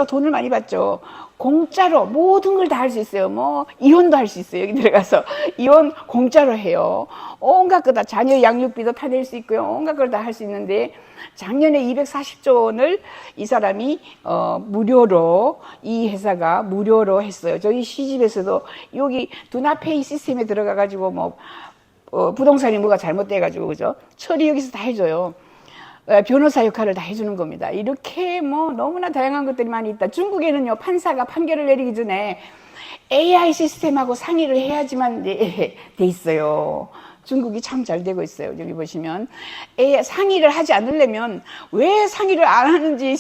돈을 많이 받죠. 공짜로 모든 걸 다 할 수 있어요. 뭐 이혼도 할 수 있어요. 여기 들어가서 이혼 공짜로 해요. 온갖 거 다 자녀 양육비도 다 낼 수 있고요. 온갖 걸 다 할 수 있는데 작년에 240조 원을 이 사람이 무료로 이 회사가 무료로 했어요. 저희 시집에서도 여기 Do Not Pay 시스템에 들어가 가지고 뭐 부동산이 뭐가 잘못돼가지고, 그죠? 처리 여기서 다 해줘요. 변호사 역할을 다 해주는 겁니다. 이렇게 뭐 너무나 다양한 것들이 많이 있다. 중국에는요, 판사가 판결을 내리기 전에 AI 시스템하고 상의를 해야지만 돼 있어요. 중국이 참 잘 되고 있어요. 여기 보시면. 상의를 하지 않으려면 왜 상의를 안 하는지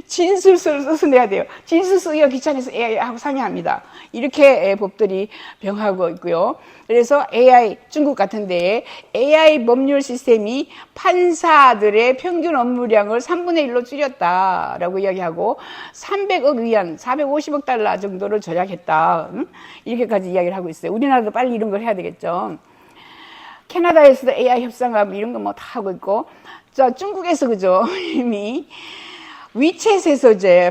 진술서를 써서 내야 돼요. 진술 쓰기가 귀찮아서 AI하고 상의합니다. 이렇게 법들이 병하고 있고요. 그래서 AI, 중국 같은 데에 AI 법률 시스템이 판사들의 평균 업무량을 3분의 1로 줄였다라고 이야기하고 300억 위안, 450억 달러 정도를 절약했다. 이렇게까지 이야기를 하고 있어요. 우리나라도 빨리 이런 걸 해야 되겠죠. 캐나다에서도 AI 협상하고 이런 거 뭐 다 하고 있고, 자, 중국에서 그죠? 이미 위챗에서 이제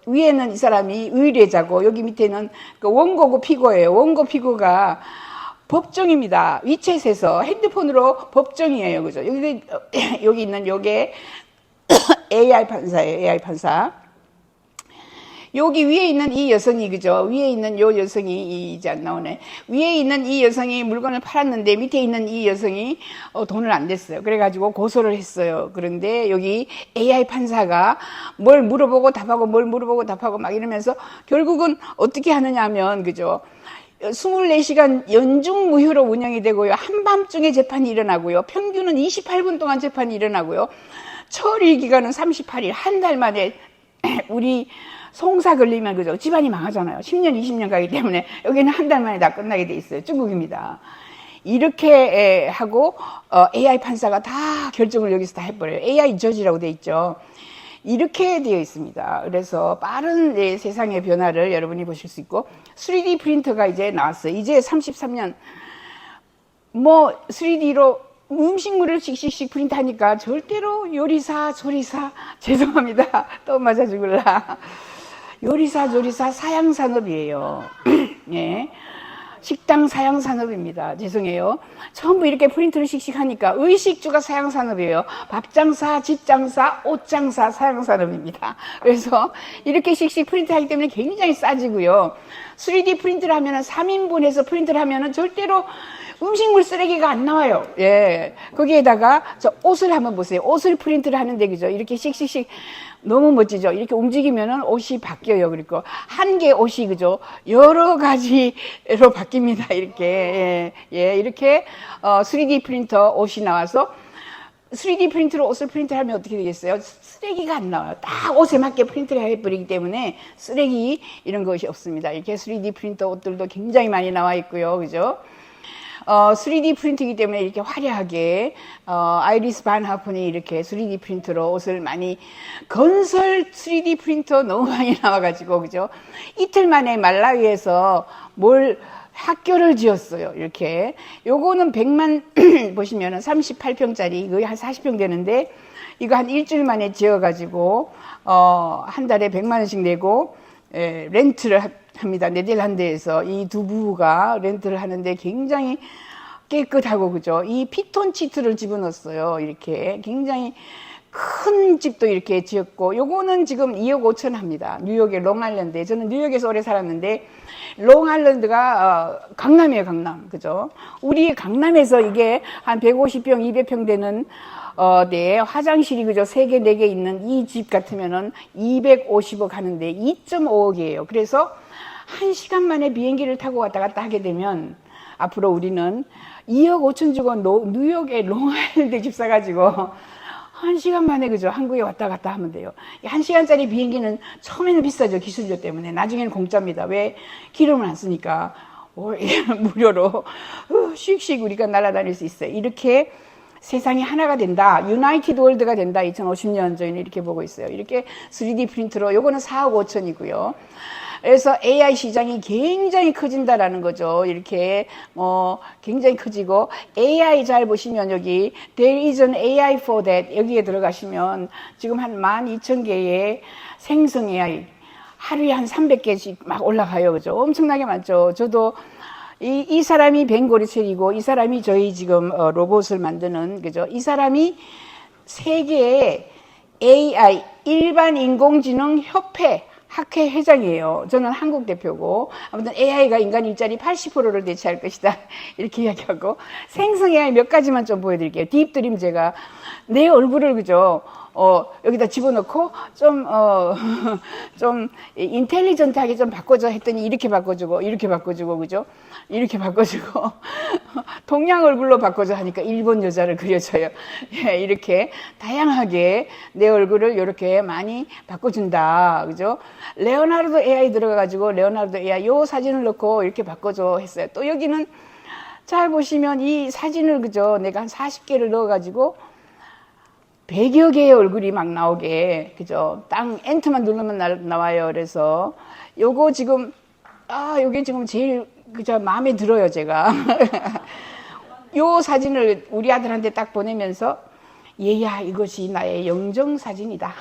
위에는 이 사람이 의뢰자고, 여기 밑에는 그 원고고 피고예요. 원고 피고가 법정입니다. 위챗에서 핸드폰으로 법정이에요. 그죠? 여기 있는 요게 AI 판사예요. AI 판사. 여기 위에 있는 이 여성이, 그죠? 위에 있는 요 여성이, 이제 안 나오네. 위에 있는 이 여성이 물건을 팔았는데 밑에 있는 이 여성이 돈을 안 냈어요. 그래가지고 고소를 했어요. 그런데 여기 AI 판사가 뭘 물어보고 답하고 뭘 물어보고 답하고 막 이러면서 결국은 어떻게 하느냐 하면, 그죠? 24시간 연중 무휴로 운영이 되고요. 한밤중에 재판이 일어나고요. 평균은 28분 동안 재판이 일어나고요. 처리 기간은 38일, 한 달 만에 우리 송사 걸리면 그죠? 집안이 망하잖아요. 10년, 20년 가기 때문에 여기는 한 달 만에 다 끝나게 돼 있어요. 중국입니다. 이렇게 하고 AI 판사가 다 결정을 여기서 다 해버려요. AI 저지라고 돼 있죠. 이렇게 되어 있습니다. 그래서 빠른 세상의 변화를 여러분이 보실 수 있고 3D 프린터가 이제 나왔어요. 이제 33년 뭐 3D로 음식물을 씩씩씩 프린트하니까 절대로 요리사, 조리사 죄송합니다. 또 맞아 죽을라. 요리사, 조리사 사양산업이에요. 예. 식당 사양산업입니다. 죄송해요. 전부 이렇게 프린트를 씩씩 하니까 의식주가 사양산업이에요. 밥장사, 집장사, 옷장사 사양산업입니다. 그래서 이렇게 씩씩 프린트하기 때문에 굉장히 싸지고요. 3D 프린트를 하면은 3인분해서 프린트를 하면은 절대로 음식물 쓰레기가 안 나와요. 예. 거기에다가 저 옷을 한번 보세요. 옷을 프린트를 하는데, 그죠? 이렇게 씩씩씩 너무 멋지죠? 이렇게 움직이면은 옷이 바뀌어요. 그리고 한 개 옷이, 그죠? 여러 가지로 바뀝니다. 이렇게. 예. 이렇게, 3D 프린터 옷이 나와서 3D 프린트로 옷을 프린트하면 어떻게 되겠어요? 쓰레기가 안 나와요. 딱 옷에 맞게 프린트를 해버리기 때문에 쓰레기 이런 것이 없습니다. 이렇게 3D 프린터 옷들도 굉장히 많이 나와 있고요. 그죠? 3D 프린트이기 때문에 이렇게 화려하게 아이리스 반 하픈이 이렇게 3D 프린터로 옷을 많이 건설 3D 프린터 너무 많이 나와가지고 그죠? 이틀 만에 말라위에서 학교를 지었어요. 이렇게 요거는 100만 보시면은 38평짜리 이거 한 40평 되는데 이거 한 일주일 만에 지어가지고 한 달에 100만 원씩 내고 렌트를 합니다. 네덜란드에서 이 두 부부가 렌트를 하는데 굉장히 깨끗하고 그죠? 이 피톤 치트를 집어넣었어요. 이렇게 굉장히 큰 집도 이렇게 지었고 요거는 지금 2억 5천 합니다. 뉴욕의 롱아일랜드에. 저는 뉴욕에서 오래 살았는데 롱아일랜드가 강남이에요. 강남. 그죠? 우리 강남에서 이게 한 150평 200평 되는 네, 화장실이 그죠? 3개, 4개 있는 이 집 같으면은 250억 하는데 2.5억이에요. 그래서 1시간 만에 비행기를 타고 왔다 갔다 하게 되면 앞으로 우리는 2억 5천 주고 뉴욕의 롱아일랜드 집 사가지고 1시간 만에 그죠? 한국에 왔다 갔다 하면 돼요. 1시간짜리 비행기는 처음에는 비싸죠. 기술료 때문에. 나중에는 공짜입니다. 왜? 기름을 안 쓰니까. 무료로 씩씩 우리가 날아다닐 수 있어요. 이렇게 세상이 하나가 된다. 유나이티드 월드가 된다. 2050년 저희는 이렇게 보고 있어요. 이렇게 3D 프린터로 요거는 4억 5천이고요. 그래서 AI 시장이 굉장히 커진다라는 거죠. 이렇게 굉장히 커지고 AI 잘 보시면 여기 There is an AI for that 여기에 들어가시면 지금 한 12,000개의 생성 AI 하루에 한 300개씩 막 올라가요. 그죠? 엄청나게 많죠. 저도 이 사람이 벵고리첼이고 이 사람이 저희 지금 로봇을 만드는 그죠? 이 사람이 세계의 AI 일반 인공지능 협회 학회 회장이에요. 저는 한국 대표고 아무튼 AI가 인간 일자리 80%를 대체할 것이다 이렇게 이야기하고 생성 AI 몇 가지만 좀 보여드릴게요. 딥드림 제가 내 얼굴을 그죠? 여기다 집어넣고 좀 인텔리전트하게 좀 바꿔줘 했더니 이렇게 바꿔주고 그죠? 이렇게 바꿔주고 동양 얼굴로 바꿔줘 하니까 일본 여자를 그려줘요. 예, 이렇게 다양하게 내 얼굴을 이렇게 많이 바꿔준다. 그죠? 레오나르도 AI 들어가가지고 레오나르도 AI 요 사진을 넣고 이렇게 바꿔줘 했어요. 또 여기는 잘 보시면 이 사진을 그죠? 내가 한 40개를 넣어가지고 100여 개의 얼굴이 막 나오게, 그죠? 엔터만 누르면 나와요. 그래서, 요거 지금, 요게 지금 제일, 그죠? 마음에 들어요, 제가. 요 사진을 우리 아들한테 딱 보내면서, 얘야, 이것이 나의 영정사진이다.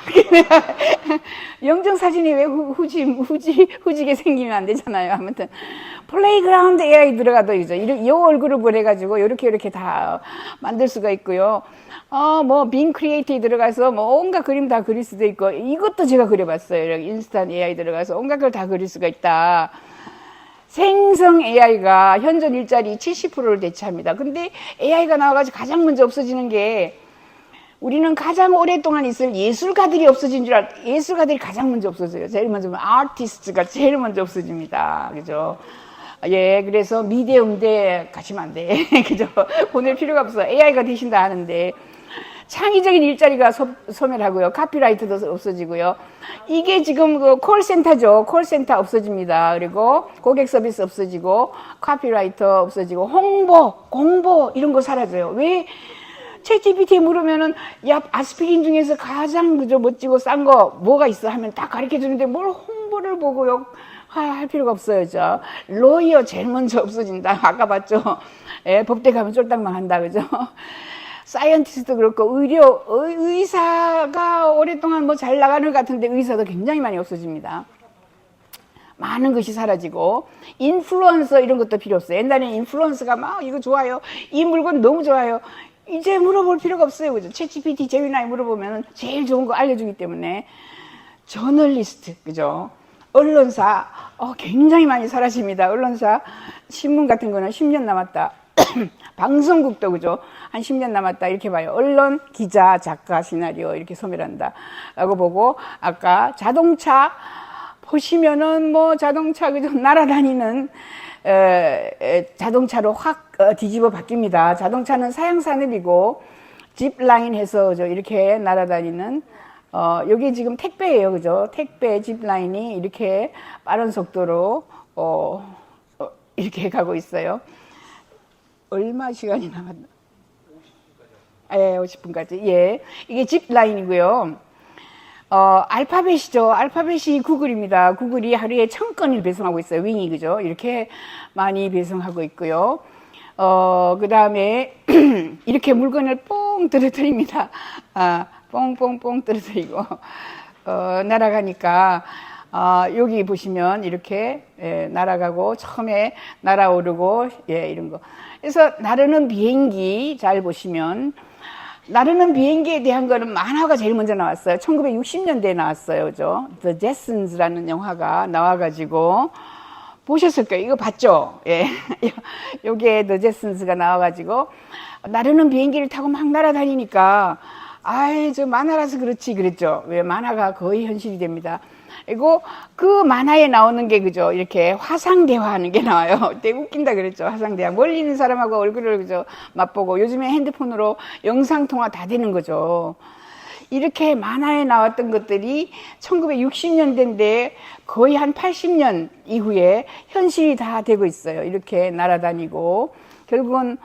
영정사진이 왜 후지게 생기면 안 되잖아요. 아무튼, 플레이그라운드 AI 들어가도, 이죠? 요 얼굴을 보내가지고, 요렇게 다 만들 수가 있고요. 빙 크리에이티브 들어가서 온갖 그림 다 그릴 수도 있고, 이것도 제가 그려봤어요. 이렇게 인스턴 AI 들어가서 온갖 걸 다 그릴 수가 있다. 생성 AI가 현존 일자리 70%를 대체합니다. 근데 AI가 나와가지고 가장 먼저 없어지는 게, 우리는 가장 오랫동안 있을 예술가들이 없어진 줄 예술가들이 가장 먼저 없어져요. 제일 먼저, 아티스트가 제일 먼저 없어집니다. 그죠? 예, 그래서 미대, 음대 가시면 안 돼. 그죠? 보낼 필요가 없어. AI가 되신다 하는데. 창의적인 일자리가 소멸하고요. 카피라이트도 없어지고요. 이게 지금 그 콜센터죠. 콜센터 없어집니다. 그리고 고객 서비스 없어지고, 카피라이터 없어지고, 홍보, 공보, 이런 거 사라져요. 왜? 챗GPT에 물으면은, 야, 아스피린 중에서 가장 그저 멋지고 싼 거 뭐가 있어? 하면 딱 가르쳐 주는데 뭘 홍보를 보고요. 할 필요가 없어요. 저 로이어 제일 먼저 없어진다. 아까 봤죠? 예, 법대 가면 쫄딱만 한다. 그죠? 사이언티스트도 그렇고, 의사가 오랫동안 잘 나가는 것 같은데 의사도 굉장히 많이 없어집니다. 많은 것이 사라지고, 인플루언서 이런 것도 필요 없어요. 옛날에는 인플루언서가 막 이거 좋아요. 이 물건 너무 좋아요. 이제 물어볼 필요가 없어요. 그죠? 챗GPT, 제미나이 물어보면 제일 좋은 거 알려주기 때문에. 저널리스트, 그죠? 언론사, 굉장히 많이 사라집니다. 언론사, 신문 같은 거는 10년 남았다. 방송국도 그죠? 한 10년 남았다 이렇게 봐요. 언론, 기자, 작가, 시나리오 이렇게 소멸한다 라고 보고, 아까 자동차 보시면은 뭐 자동차 그죠? 날아다니는 자동차로 확 뒤집어 바뀝니다. 자동차는 사양산업이고 짚라인 해서 이렇게 날아다니는 여기 지금 택배예요, 그죠? 택배 짚라인이 이렇게 빠른 속도로 이렇게 가고 있어요. 얼마 시간이 남았나? 50분까지. 예, 이게 짚라인이고요. 알파벳이죠. 알파벳이 구글입니다. 구글이 하루에 1000건을 배송하고 있어요. 윙이 그죠? 이렇게 많이 배송하고 있고요. 그 다음에 이렇게 물건을 뽕 떨어뜨립니다. 뽕뽕뽕 떨어뜨리고 날아가니까 여기 보시면 이렇게 날아가고 처음에 날아오르고 이런 거. 그래서 나르는 비행기 잘 보시면 나르는 비행기에 대한 거는 만화가 제일 먼저 나왔어요. 1960년대에 나왔어요. 그죠? The Jetsons라는 영화가 나와가지고 보셨을 거예요. 이거 봤죠? 예. 요게 The Jetsons가 나와가지고 나르는 비행기를 타고 막 날아다니니까 저 만화라서 그렇지 그랬죠. 왜 만화가 거의 현실이 됩니다. 그리고 그 만화에 나오는 게 그죠? 이렇게 화상 대화하는 게 나와요. 되게 웃긴다 그랬죠. 화상 대화. 멀리 있는 사람하고 얼굴을 그죠? 맛보고 요즘에 핸드폰으로 영상 통화 다 되는 거죠. 이렇게 만화에 나왔던 것들이 1960년대인데 거의 한 80년 이후에 현실이 다 되고 있어요. 이렇게 날아다니고 결국은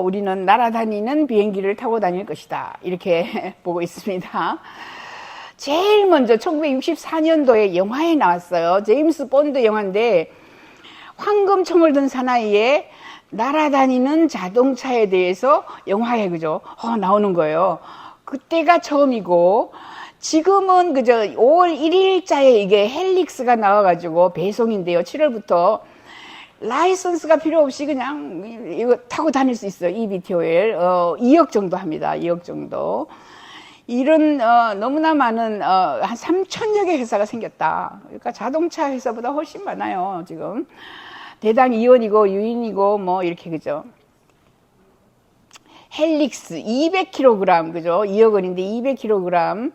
우리는 날아다니는 비행기를 타고 다닐 것이다. 이렇게 보고 있습니다. 제일 먼저 1964년도에 영화에 나왔어요. 제임스 본드 영화인데 황금총을 든 사나이에 날아다니는 자동차에 대해서 영화에 그죠? 나오는 거예요. 그때가 처음이고 지금은 그저 5월 1일자에 이게 헬릭스가 나와가지고 배송인데요. 7월부터 라이선스가 필요 없이 그냥 이거 타고 다닐 수 있어요. EVTOL 2억 정도 합니다. 2억 정도. 이런 너무나 많은 한 3,000여 개 회사가 생겼다. 그러니까 자동차 회사보다 훨씬 많아요. 지금 대당 이원이고 유인이고 뭐 이렇게 그죠. 헬릭스 200kg 그죠? 2억 원인데 200kg.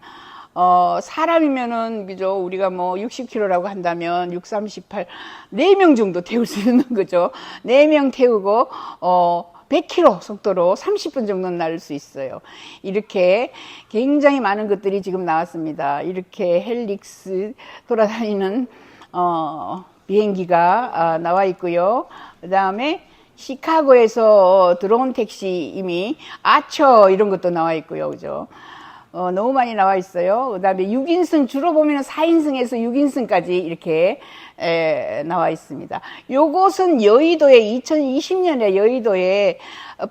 사람이면은 그죠? 우리가 뭐 60kg라고 한다면 6, 38, 4명 정도 태울 수 있는 거죠. 4명 태우고 100km 속도로 30분 정도는 날 수 있어요. 이렇게 굉장히 많은 것들이 지금 나왔습니다. 이렇게 헬릭스 돌아다니는 비행기가 나와 있고요. 그 다음에 시카고에서 드론 택시 이미 아처 이런 것도 나와 있고요. 그죠? 너무 많이 나와 있어요. 그 다음에 6인승, 주로 보면 4인승에서 6인승까지 이렇게 나와 있습니다. 요것은 여의도에 2020년에 여의도에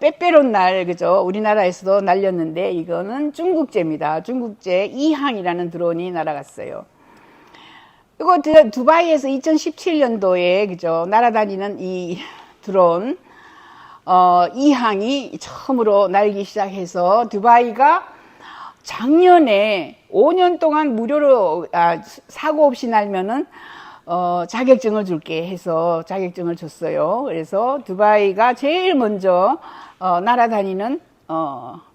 빼빼론 날, 그죠? 우리나라에서도 날렸는데 이거는 중국제입니다. 중국제 이항이라는 드론이 날아갔어요. 이거 두바이에서 2017년도에, 그죠? 날아다니는 이 드론, 이항이 처음으로 날기 시작해서 두바이가 작년에 5년 동안 무료로 사고 없이 날면은 자격증을 줄게 해서 자격증을 줬어요. 그래서 두바이가 제일 먼저 날아다니는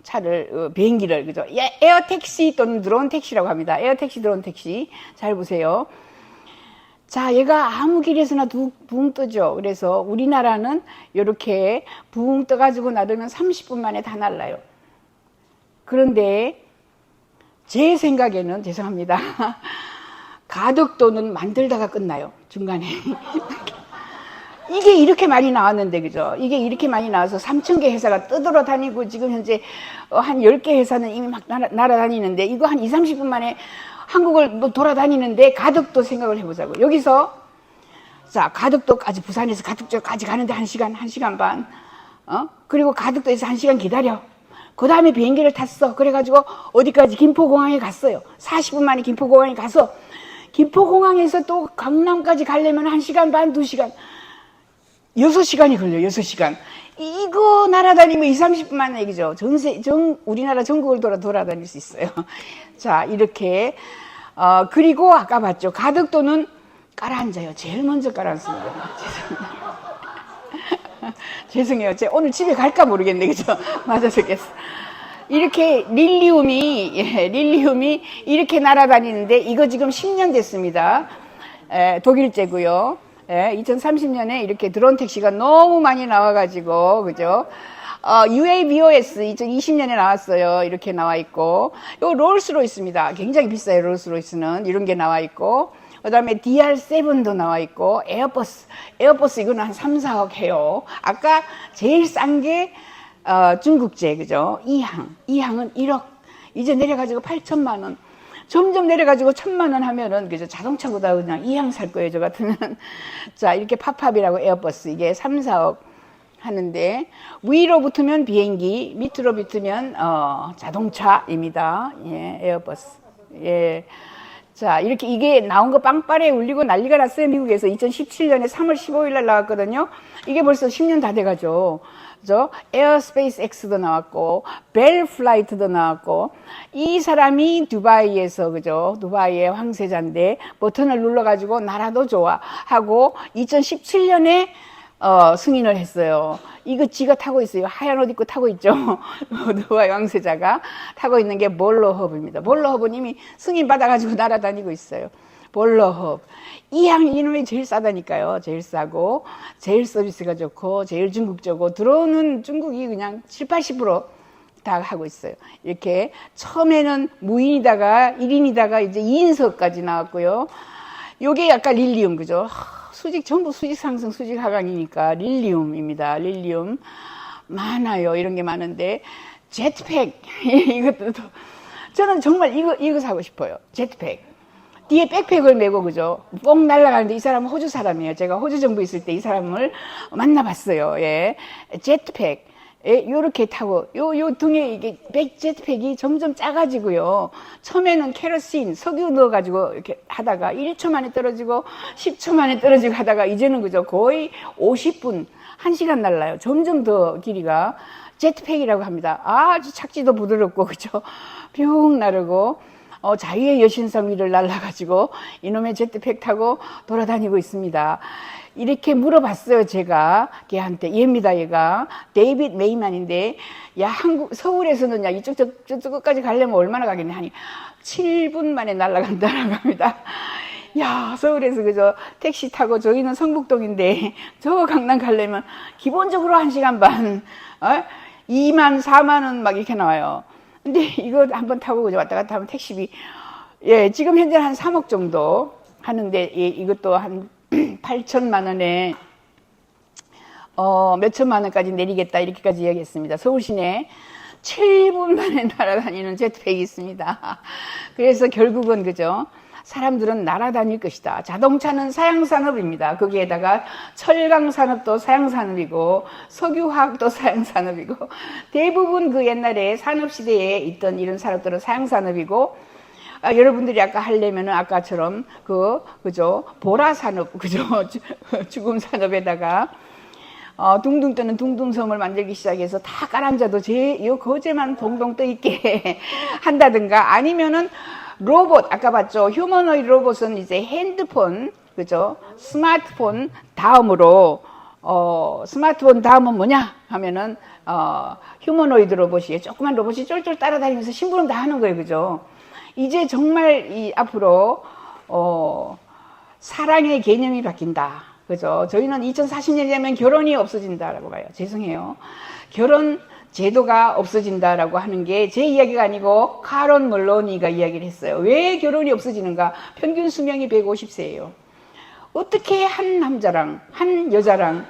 차를 비행기를 그죠? 에어 택시 또는 드론 택시라고 합니다. 에어 택시, 드론 택시 잘 보세요. 자, 얘가 아무 길에서나 붕 뜨죠. 그래서 우리나라는 이렇게 붕 떠가지고 나르면 30분 만에 다 날라요. 그런데 제 생각에는 죄송합니다. 가덕도는 만들다가 끝나요. 중간에. 이게 이렇게 많이 나왔는데 그죠? 이게 이렇게 많이 나와서 3,000개 회사가 떠돌아 다니고 지금 현재 한 10개 회사는 이미 막 날아다니는데 이거 한 2, 30분 만에 한국을 돌아다니는데 가덕도 생각을 해보자고. 여기서 자, 가덕도까지 부산에서 가덕도까지 가는데 1시간 반. 그리고 가덕도에서 1시간 기다려. 그 다음에 비행기를 탔어. 그래가지고 어디까지 김포공항에 갔어요. 40분 만에 김포공항에 가서 김포공항에서 또 강남까지 가려면 1시간 반, 2시간. 6시간이 걸려요. 6시간. 이거 날아다니면 2, 30분 만에 얘기죠. 우리나라 전국을 돌아다닐 수 있어요. 자, 이렇게. 그리고 아까 봤죠. 가덕도는 깔아앉아요. 제일 먼저 깔아앉습니다. 죄송합니다. 죄송해요. 제가 오늘 집에 갈까 모르겠네. 그죠? 맞아 적겠어. 이렇게 릴리움이 이렇게 날아다니는데 이거 지금 10년 됐습니다. 독일제고요. 2030년에 이렇게 드론 택시가 너무 많이 나와가지고, 그죠? UAVOS 2020년에 나왔어요. 이렇게 나와 있고, 요 롤스로이스입니다. 굉장히 비싸요. 롤스로이스는 이런 게 나와 있고, 그 다음에 DR7도 나와 있고, 에어버스 이거는 한 3, 4억 해요. 아까 제일 싼 게 중국제, 그죠? 이항은 1억. 이제 내려가지고 8천만 원. 점점 내려가지고 1,000만 원 하면은, 그죠? 자동차보다 그냥 이항 살 거예요, 저 같으면. 자, 이렇게 팝팝이라고 에어버스. 이게 3, 4억 하는데, 위로 붙으면 비행기, 밑으로 붙으면, 자동차입니다. 예, 에어버스. 예. 자, 이렇게 이게 나온 거 빵빠레 울리고 난리가 났어요. 미국에서 2017년에 3월 15일 날 나왔거든요. 이게 벌써 10년 다 돼가죠. 그죠? 에어스페이스 X도 나왔고, 벨 플라이트도 나왔고, 이 사람이 두바이에서, 그죠? 두바이의 황세자인데, 버튼을 눌러가지고 나라도 좋아 하고, 2017년에 승인을 했어요. 이거 지가 타고 있어요. 하얀 옷 입고 타고 있죠. 두바이 왕세자가 타고 있는 게 몰러허브입니다. 몰러허브는 이미 승인 받아가지고 날아다니고 있어요. 몰러허브. 이놈이 제일 싸다니까요. 제일 싸고, 제일 서비스가 좋고, 제일 중국적이고, 들어오는 중국이 그냥 7, 80%다 하고 있어요. 이렇게 처음에는 무인이다가 1인이다가 이제 2인석까지 나왔고요. 요게 약간 릴리움, 그죠? 전부 수직 상승, 수직 하강이니까 릴리움입니다. 릴리움 많아요. 이런 게 많은데 제트팩 이것도 저는 정말 이거 사고 싶어요. 제트팩 뒤에 백팩을 메고, 그죠? 뽕 날아가는데 이 사람은 호주 사람이에요. 제가 호주 정부 있을 때 이 사람을 만나봤어요. 예, 제트팩. 요렇게 타고, 요 등에 이게 제트팩이 점점 작아지고요. 처음에는 케로신, 석유 넣어가지고 이렇게 하다가 1초 만에 떨어지고 10초 만에 떨어지고 하다가 이제는, 그죠? 거의 50분, 1시간 날라요. 점점 더 길이가. 제트팩이라고 합니다. 아주 착지도 부드럽고, 그죠? 뿅 나르고, 자유의 여신상 위를 날아가지고 이놈의 제트팩 타고 돌아다니고 있습니다. 이렇게 물어봤어요, 제가. 걔한테. 얘입니다, 얘가. 데이빗 메이만인데, 야, 서울에서는 야, 저쪽까지 가려면 얼마나 가겠냐 하니, 7분 만에 날아간다라고 합니다. 야, 서울에서 그저 택시 타고 저희는 성북동인데, 저 강남 가려면 기본적으로 1시간 반, 2만, 4만 원 막 이렇게 나와요. 근데 이거 한번 타고 그저 왔다 갔다 하면 택시비, 예, 지금 현재 한 3억 정도 하는데, 예, 이것도 한 8천만 원에 몇 천만 원까지 내리겠다 이렇게까지 이야기했습니다. 서울 시내 7분 만에 날아다니는 제트팩이 있습니다. 그래서 결국은, 그죠? 사람들은 날아다닐 것이다. 자동차는 사양산업입니다. 거기에다가 철강산업도 사양산업이고 석유화학도 사양산업이고 대부분 그 옛날에 산업시대에 있던 이런 산업들은 사양산업이고, 여러분들이 아까 하려면은 아까처럼 그죠? 보라산업, 그죠? 죽음 산업에다가 둥둥 뜨는 둥둥섬을 만들기 시작해서 다 깔아앉아도 요 거제만 동동 떠 있게 한다든가, 아니면은 로봇, 아까 봤죠? 휴머노이드 로봇은 이제 핸드폰, 그죠? 스마트폰 다음으로, 스마트폰 다음은 뭐냐 하면은 휴머노이드 로봇이에요. 조그만 로봇이 쫄쫄 따라다니면서 심부름 다 하는 거예요, 그죠? 이제 정말 앞으로 사랑의 개념이 바뀐다, 그죠? 저희는 2040년이 되면 결혼이 없어진다라고 봐요. 죄송해요. 결혼 제도가 없어진다라고 하는 게 제 이야기가 아니고 카론 멀로니가 이야기를 했어요. 왜 결혼이 없어지는가? 평균 수명이 150세예요. 어떻게 한 남자랑 한 여자랑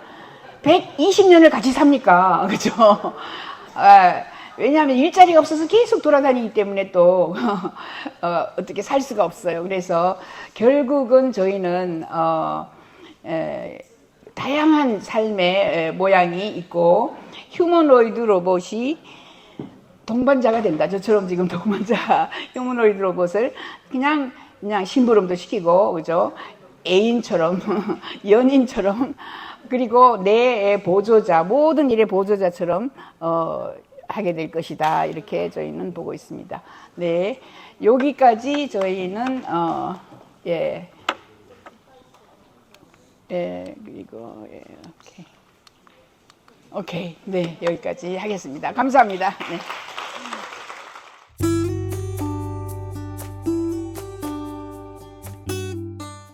120년을 같이 삽니까? 그죠? 왜냐하면 일자리가 없어서 계속 돌아다니기 때문에 또 어떻게 살 수가 없어요. 그래서 결국은 저희는 다양한 삶의 모양이 있고, 휴머노이드 로봇이 동반자가 된다. 저처럼 지금 동반자 휴머노이드 로봇을 그냥 심부름도 시키고, 그죠? 애인처럼 연인처럼, 그리고 내 보조자, 모든 일의 보조자처럼 하게 될 것이다. 이렇게 저희는 보고 있습니다. 네, 여기까지 저희는 그리고 이렇게 오케이. 네, 여기까지 하겠습니다. 감사합니다. 네.